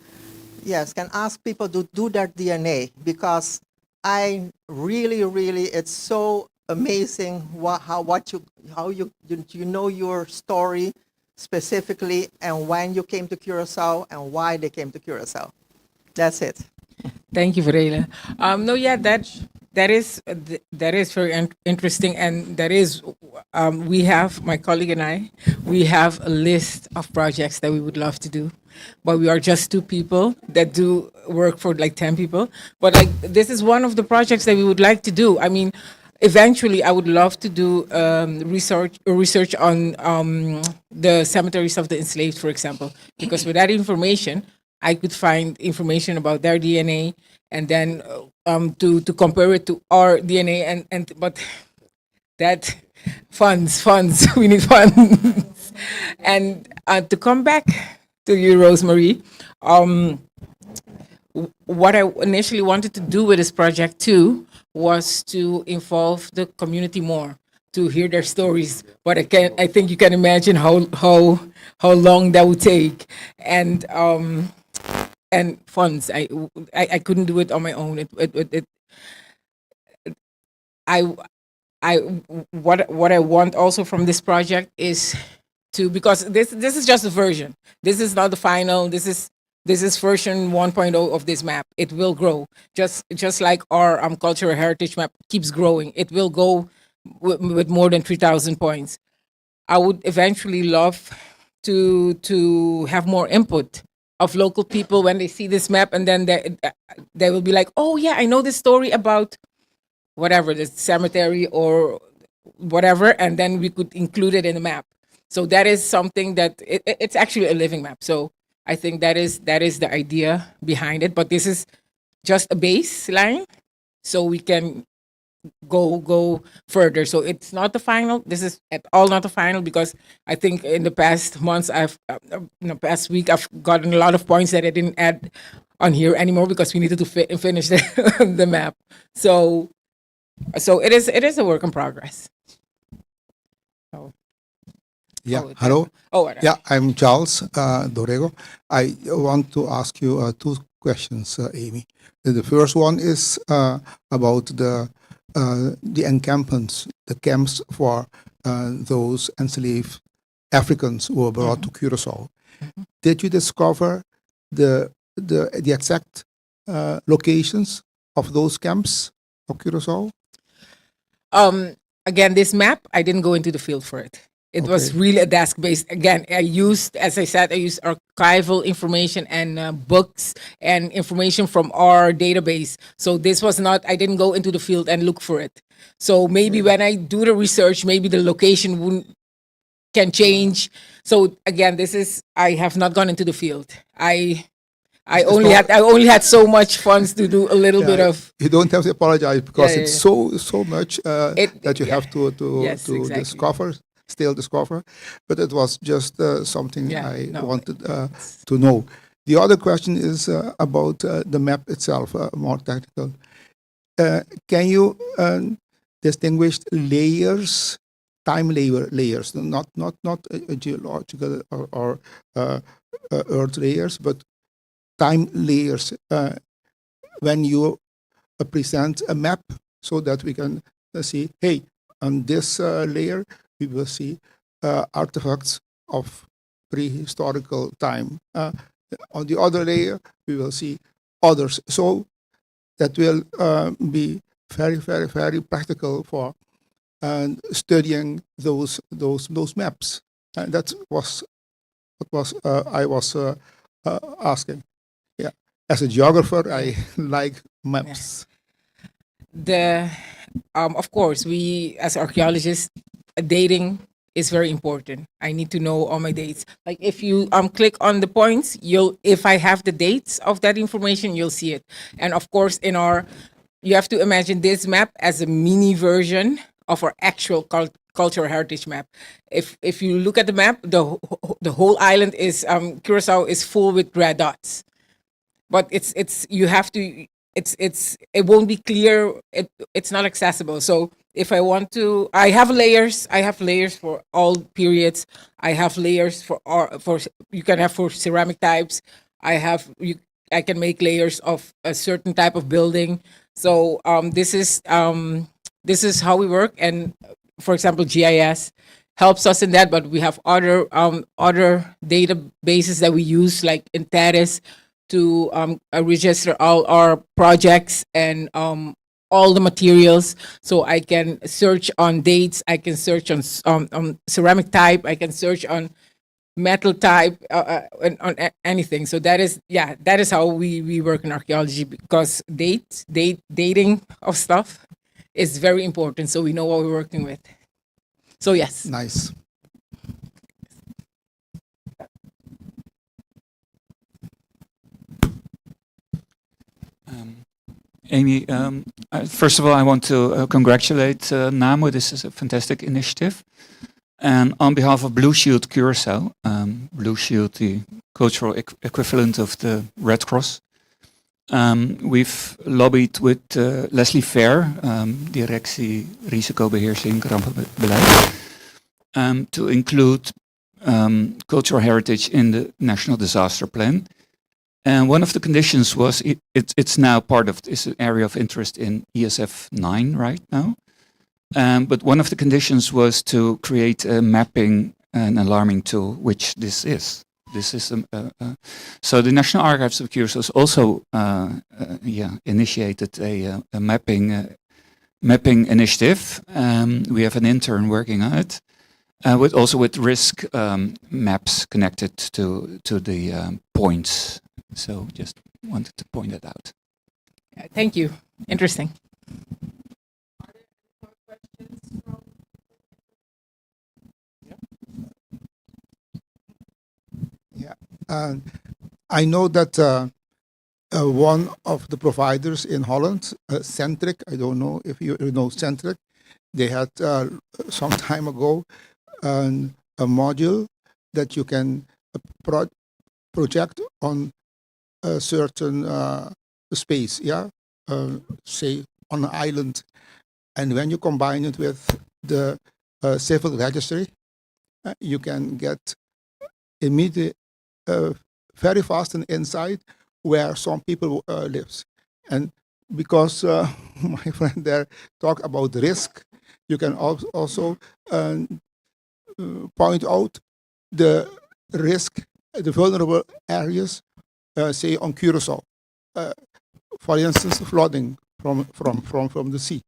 ask people to do their DNA, because I really, it's so amazing how you know your story specifically, and when you came to Curacao and why they came to Curacao. That's it. Thank you, Varela. No, yeah, that is very interesting, and that is we have, my colleague and I, we have a list of projects that we would love to do, but we are just 2 people that do work for like 10 people. But like this is one of the projects that we would like to do. I mean, eventually, I would love to do research on the cemeteries of the enslaved, for example, because with that information, I could find information about their DNA, and then to compare it to our DNA, but that funds we need funds. And to come back to you, Rosemary, what I initially wanted to do with this project too was to involve the community more, to hear their stories. But I think you can imagine how long that would take, and funds. I couldn't do it on my own. I I what I want also from this project is because this is just a version. This is not the final. This is version 1.0 of this map. It will grow, just like our cultural heritage map keeps growing. It will go with more than 3,000 points. I would eventually love to have more input of local people when they see this map, and then they will be like, oh yeah, I know this story about whatever, the cemetery or whatever, and then we could include it in the map. So that is something that it's actually a living map. So I think that is the idea behind it. But this is just a baseline, so we can go further. So it's not the final. This is at all not the final, because I think in the past months, in the past week, I've gotten a lot of points that I didn't add on here anymore because we needed to finish the map. So it is a work in progress. So, Yeah, hello. whatever. Yeah, I'm Charles Dorego. I want to ask you 2 questions, Amy. The first one is about the encampments, the camps for those enslaved Africans who were brought to Curacao. Did you discover the exact locations of those camps for Curacao? Again, this map, I didn't go into the field for it. It was really a desk-based. Again, as I said, I used archival information and books and information from our database. So this was not, I didn't go into the field and look for it. So maybe when I do the research, maybe the location can change. So again, I have not gone into the field. I only had so much funds to do a little bit of. You don't have to apologize, because it's so much that you have to Yes, exactly. still discover. But it was just something I no, wanted to know. The other question is about the map itself, more technical. Can you distinguish layers, time layers, not geological or earth layers, but time layers when you present a map, so that we can see, hey, on this layer we will see artifacts of prehistorical time. On the other layer we will see others. So that will be very, very, very practical for studying those maps. And that was what I was asking. Yeah, as a geographer, I like maps. Of course, we as archaeologists, dating is very important. I need to know all my dates. Like if you click on the points, if I have the dates of that information, you'll see it. And of course, you have to imagine this map as a mini version of our actual cultural heritage map. If you look at the map, the whole island is Curacao is full with red dots, but it's you have to it won't be clear. It's not accessible. So if I want to, I have layers. I have layers for all periods. I have layers for you can have for ceramic types. I can make layers of a certain type of building. So this is how we work. And for example, GIS helps us in that. But we have other databases that we use, like Interes, to register all our projects and all the materials. So I can search on dates. I can search on ceramic type. I can search on metal type, and on anything. So that is how we work in archaeology, because dating of stuff is very important. So we know what we're working with. So yes. Nice. Amy, first of all, I want to congratulate NAMO. This is a fantastic initiative. And on behalf of Blue Shield Curaçao, Blue Shield, the cultural equivalent of the Red Cross, we've lobbied with Leslie Fair, Directie Risicobeheersing Rampenbeleid, to include cultural heritage in the National Disaster Plan. And one of the conditions was it's now part of this area of interest in ESF 9 right now. But one of the conditions was to create a mapping and alarming tool, which this is. So the National Archives of Curaçao has also initiated a mapping initiative. We have an intern working on it, with risk maps connected to the points. So just wanted to point that out. Thank you. Interesting. I know that one of the providers in Holland, Centric, I don't know if you know Centric, they had some time ago a module that you can project on a certain space, say on an island. And when you combine it with the civil registry, you can get immediate, very fast an insight where some people lives. And because my friend there talked about risk, you can also point out the risk, the vulnerable areas, say on Curacao. For instance, flooding from the sea.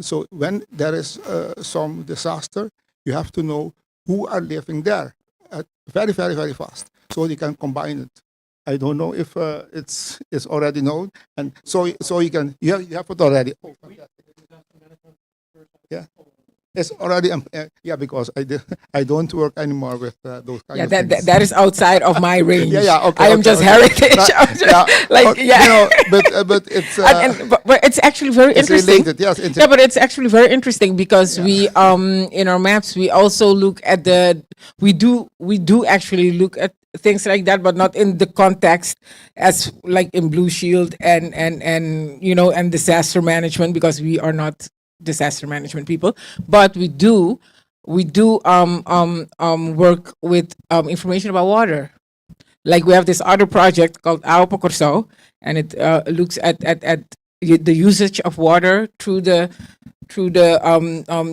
So when there is some disaster, you have to know who are living there very, very, very fast, so you can combine it. I don't know if it's already known, and so you have it already. Yeah. It's already, because I don't work anymore with those kind of things. That is outside of my range. Okay, I am just heritage. But it's but it's actually very interesting. Related, yes. Yeah, but it's actually very interesting because we in our maps we also look at we do actually look at things like that, but not in the context as like in Blue Shield and disaster management, because we are not disaster management people, but we do work with information about water. Like we have this other project called Afro-Curaçaoan, and it looks at the usage of water through the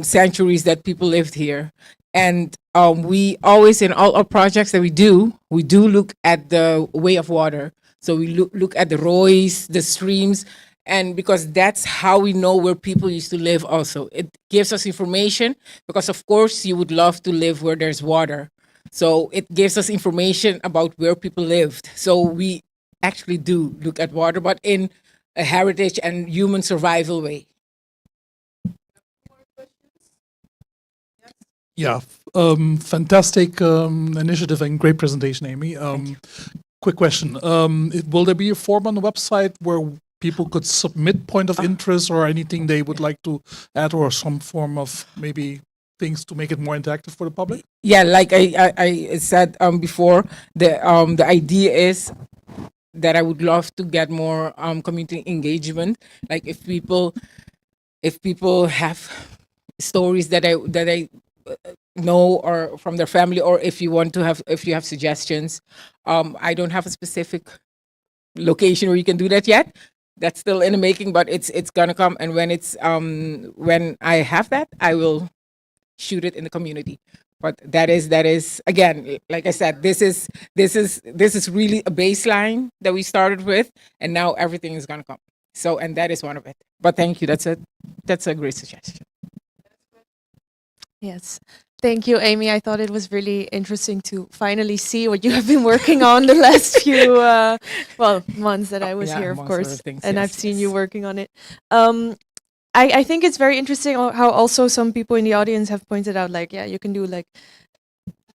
centuries that people lived here. And we always, in all our projects that we do look at the way of water. So we look at the roys, the streams. And because that's how we know where people used to live also. It gives us information because, of course, you would love to live where there's water. So it gives us information about where people lived. So we actually do look at water, but in a heritage and human survival way. Yeah, fantastic initiative and great presentation, Amy. Quick question. Will there be a form on the website where people could submit point of interest or anything they would like to add, or some form of maybe things to make it more interactive for the public? Yeah, like I said before, the idea is that I would love to get more community engagement. Like if people have stories that I know or from their family, or if you have suggestions, I don't have a specific location where you can do that yet. That's still in the making, but it's gonna come. And when I have that, I will shoot it in the community. But that is again, like I said, this is really a baseline that we started with, and now everything is gonna come. So, and that is one of it. But thank you. That's a great suggestion. Yes. Thank you, Amy. I thought it was really interesting to finally see what you have been working on the last few months that I was Yeah, here, of amongst other course, things, and yes, I've seen yes. you working on it. I think it's very interesting how also some people in the audience have pointed out, like, yeah, you can do like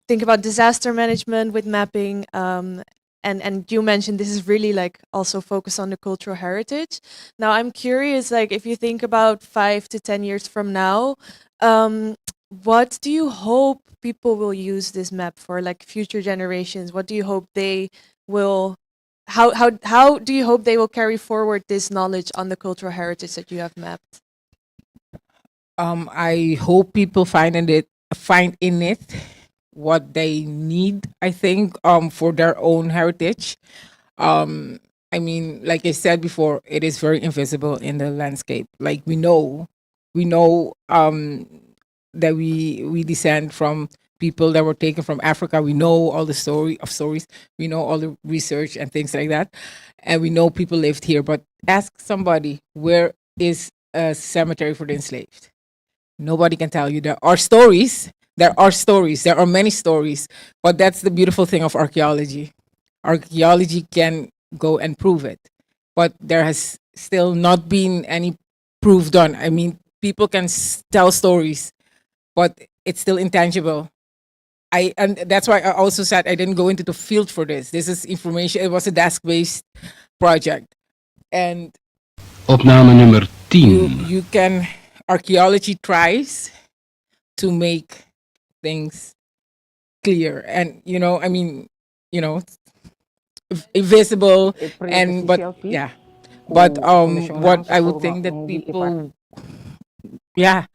think about disaster management with mapping. And you mentioned this is really like also focused on the cultural heritage. Now I'm curious, like if you think about 5 to 10 years from now, what do you hope people will use this map for, like future generations? What do you hope they will, how do you hope they will carry forward this knowledge on the cultural heritage that you have mapped? I hope people find in it what they need, I think, for their own heritage. I mean, like I said before, it is very invisible in the landscape. Like we know that we descend from people that were taken from Africa. We know all the stories. We know all the research and things like that. And we know people lived here. But ask somebody, where is a cemetery for the enslaved? Nobody can tell you. There are stories. There are many stories. But that's the beautiful thing of archaeology. Archaeology can go and prove it. But there has still not been any proof done. I mean, people can tell stories, but it's still intangible. And that's why I also said I didn't go into the field for this. This is information. It was a desk-based project. And Opname nummer 10. you can, archaeology tries to make things clear and invisible and but yeah. But what I would think that people, yeah,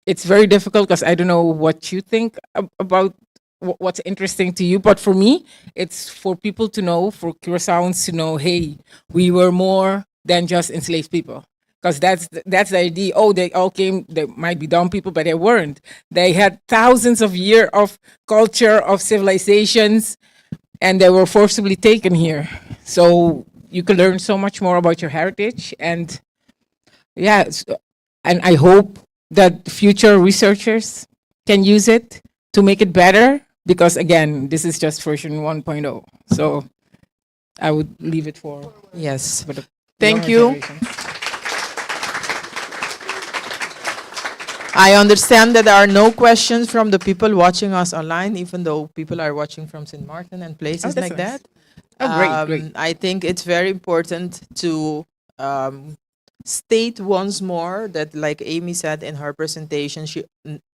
it's very difficult because I don't know what you think about what's interesting to you. But for me, it's for people to know, for Curaçaoans to know, hey, we were more than just enslaved people. Because that's the idea. Oh, they all came. They might be dumb people, but they weren't. They had thousands of years of culture, of civilizations, and they were forcibly taken here. So you can learn so much more about your heritage, and yeah, and I hope that future researchers can use it to make it better. Because again, this is just version 1.0. So I would leave it for Yes. for the Thank younger you. generations. I understand that there are no questions from the people watching us online, even though people are watching from St. Martin and places that's like nice. that. Oh, great. I think it's very important to state once more that, like Amy said in her presentation,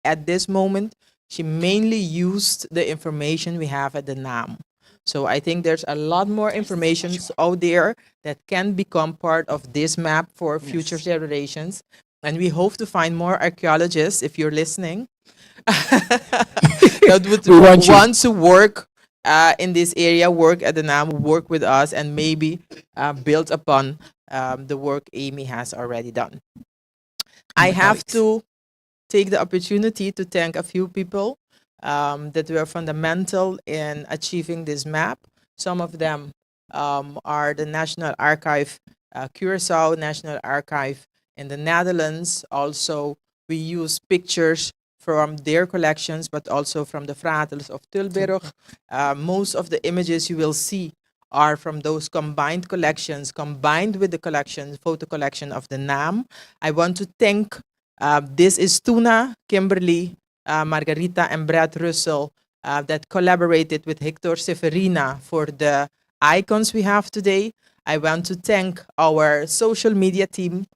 at this moment, she mainly used the information we have at the NAM. So I think there's a lot more information out there that can become part of this map for future generations. And we hope to find more archaeologists, if you're listening, that would We want you. want to work in this area, work at the NAM, work with us, and maybe build upon the work Amy has already done. I have to take the opportunity to thank a few people that were fundamental in achieving this map. Some of them are the National Archive, Curaçao National Archive in the Netherlands. Also, we use pictures from their collections, but also from the Fratels of Tilburg. Most of the images you will see are from those combined collections, combined with the collection, photo collection of the NAM. I want to thank, this is Tuna, Kimberly, Margarita, and Brad Russell that collaborated with Hector Severina for the icons we have today. I want to thank our social media team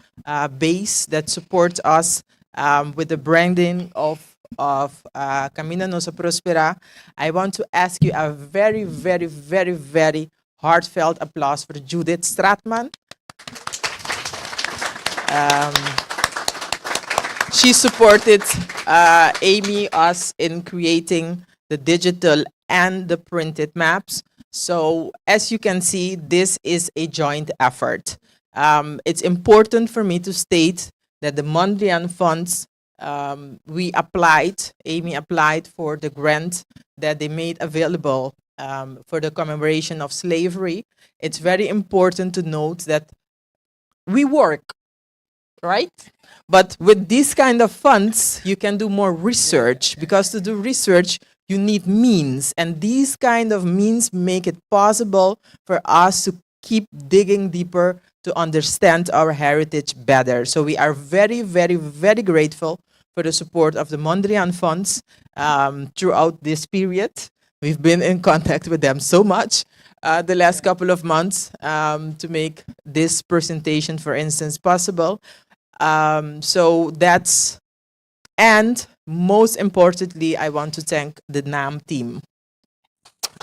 base that supports us with the branding of of Camina Nosa Prospera, I want to ask you a very, very, very, very heartfelt applause for Judith Stratman. She supported Amy, us in creating the digital and the printed maps. So as you can see, this is a joint effort. It's important for me to state that the Mondrian funds, Amy applied for the grant that they made available for the commemoration of slavery. It's very important to note that we work, right? But with these kind of funds, you can do more research, because to do research, you need means. And these kind of means make it possible for us to keep digging deeper to understand our heritage better. So we are very, very, very grateful for the support of the Mondrian funds throughout this period. We've been in contact with them so much the last couple of months to make this presentation, for instance, possible. So that's, and most importantly, I want to thank the NAM team.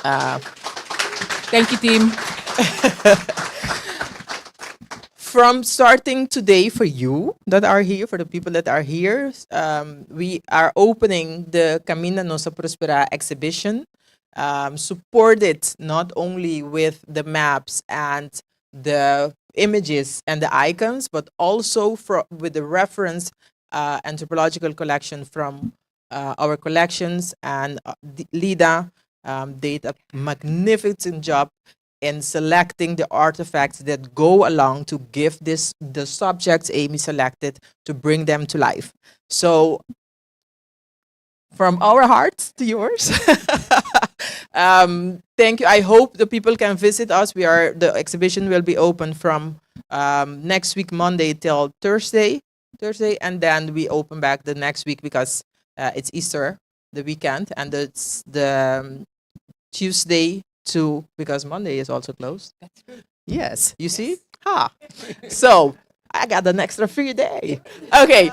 Thank you, team. From starting today, for you that are here, for the people that are here, we are opening the Camina Nosa Prospera exhibition, supported not only with the maps and the images and the icons, but also with the reference anthropological collection from our collections. And Lida did a magnificent job in selecting the artifacts that go along to give the subjects Amy selected, to bring them to life. So from our hearts to yours. Thank you. I hope the people can visit us. The exhibition will be open from next week, Monday till Thursday, and then we open back the next week because it's Easter, the weekend, and it's the Tuesday too, because Monday is also closed. That's true. Yes, you see? Ha! So I got an extra free day. Okay,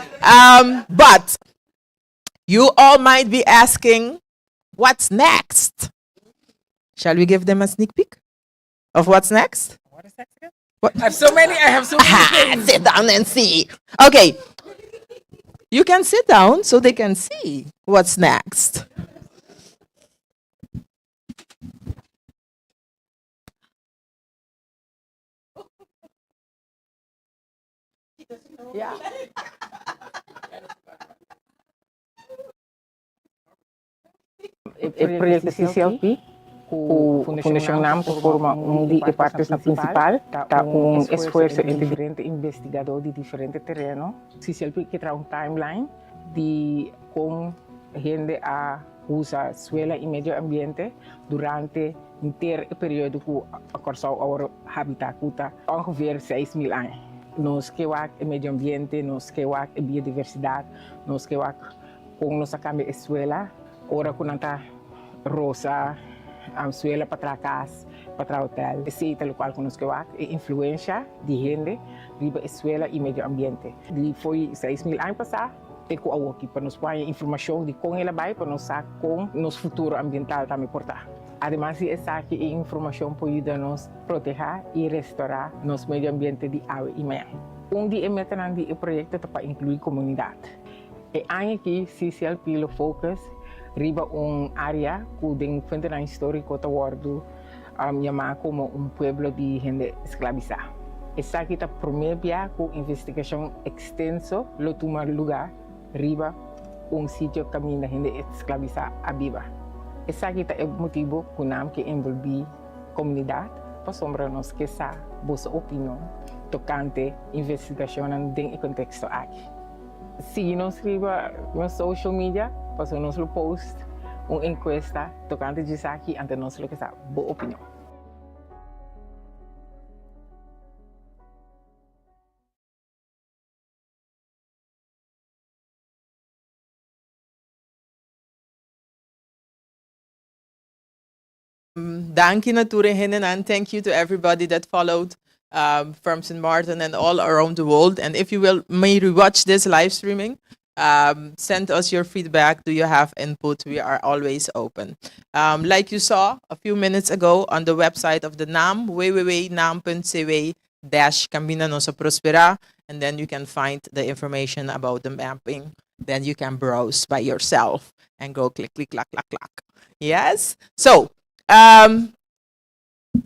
but you all might be asking, what's next? Shall we give them a sneak peek of what's next? What is next again? What? I have so many things. Sit down and see. Okay. You can sit down so they can see what's next. Yeah. El proyecto CCLP, o Fundação NAM forma de partes principal, tá esforço entre diferentes investigadores de diferentes terrenos. CCLP que traz timeline de como gente a usa escola e medio ambiente durante inteiro período que a Curaçao habitat kuta ongeveer 6.000 anos. Nos kewak e medio ambiente, nos kewak e biodiversidade, nos kewak com nossa cambio escola, ora com nanta rosa, escola para casa, para hotel. Esse é o qual nos kewak e influência de gente riba escola e medio ambiente. E foi 6.000 anos passar. Teco aqui para nos pôr informação de como ela vai para nos com nosso futuro ambiental também portar. Además, essa aqui é informação para ajudar-nos a proteger e restaurar nosso meio ambiente de água e meio. Onde é metan de projeto para incluir comunidade. E aqui CCLP o focus riba área que tem fundo histórico que wordo chamado como pueblo de gente esclavizada. Essa aqui está promovida com investigação extensa lo tomar lugar riba sítio caminho da gente esclavizada a viva. Essa aqui é o motivo que nós que envolver comunidade para sombra-nos que essa vossa opinião tocante investigação dentro do contexto aqui. Siga-nos riba na social media, para nos post encuesta tocante disso aqui ante nós que essa boa opinião. Danke Nature Hinenan. Thank you to everybody that followed from St. Martin and all around the world. And if you may rewatch this live streaming, Send us your feedback. Do you have input? We are always open. Like you saw a few minutes ago on the website of the NAM, www.nam.cw/Camina Nossa Prospera, and then you can find the information about the mapping. Then you can browse by yourself and go click, click, clack, clack, clack. Yes? So, have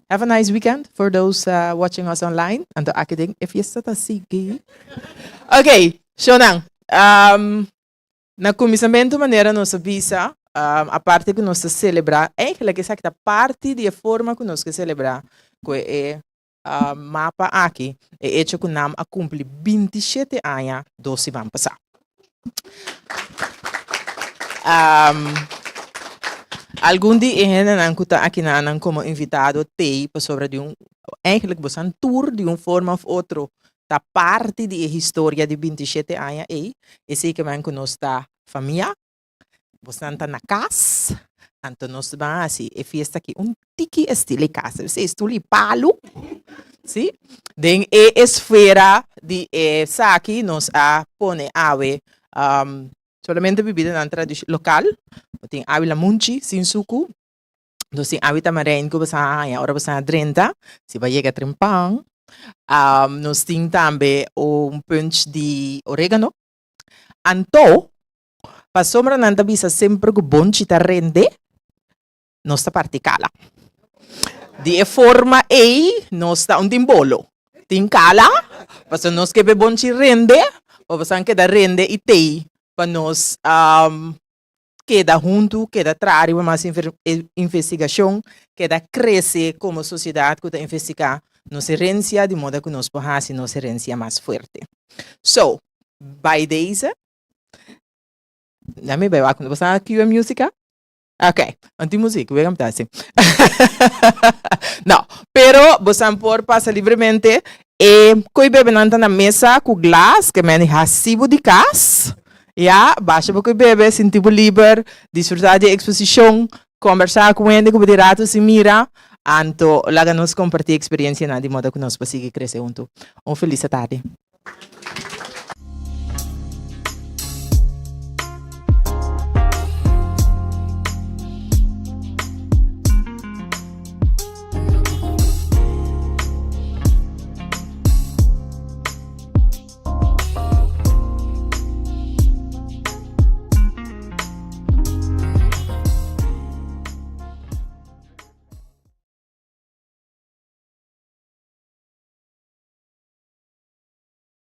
a nice weekend for those watching us online. And the academic, if you start a sige. Okay, Shonang. Na comissamento maneira nossa visa, a parte que nós celebrar, eigenlijk is a parte de forma que nós celebrar, que é mapa aqui, é hecho que nam a cumprir 27 anos, 12 vão passar. Algum dia não kuta aqui não como invitado tei para sobre de eigenlijk você tour de forma ou outro da parte de história de 27 anos e sei que man conosco da família você está na casa então nós vamos assim e festa aqui tiki estilo casa você estuli palo sim den esfera de aqui nós a pone ave solamente bebida na tradição local tem ave la munchi sin suco nós tem ave tamarind que você agora você 30 se vai chegar trempão nós temos também punch de orégano. Então, para sombra não bisa sempre que bom chita rende, nós está particala. De forma nós está timbolo. Tem cala, para nós que bom chita rende, ou você que da rende e tei, para nós queda junto, queda trabalhar mais investigação, queda crescer como sociedade que está investigar nossa herência de modo que nós podemos nossa herência mais forte. So, by deze, dá-me bem, você aqui a música? Ok, anti-música, vamos dar assim. Não, pero você pode passar livremente e coi bebe na mesa com glass, que é recibo de casa. Ja, baixa para bebe, sentir livre, desfrutar de exposição, conversar com ele, com o direto se mira, anto, lá nos compartilhar experiência de modo que nós possamos crescer junto. Feliz tarde.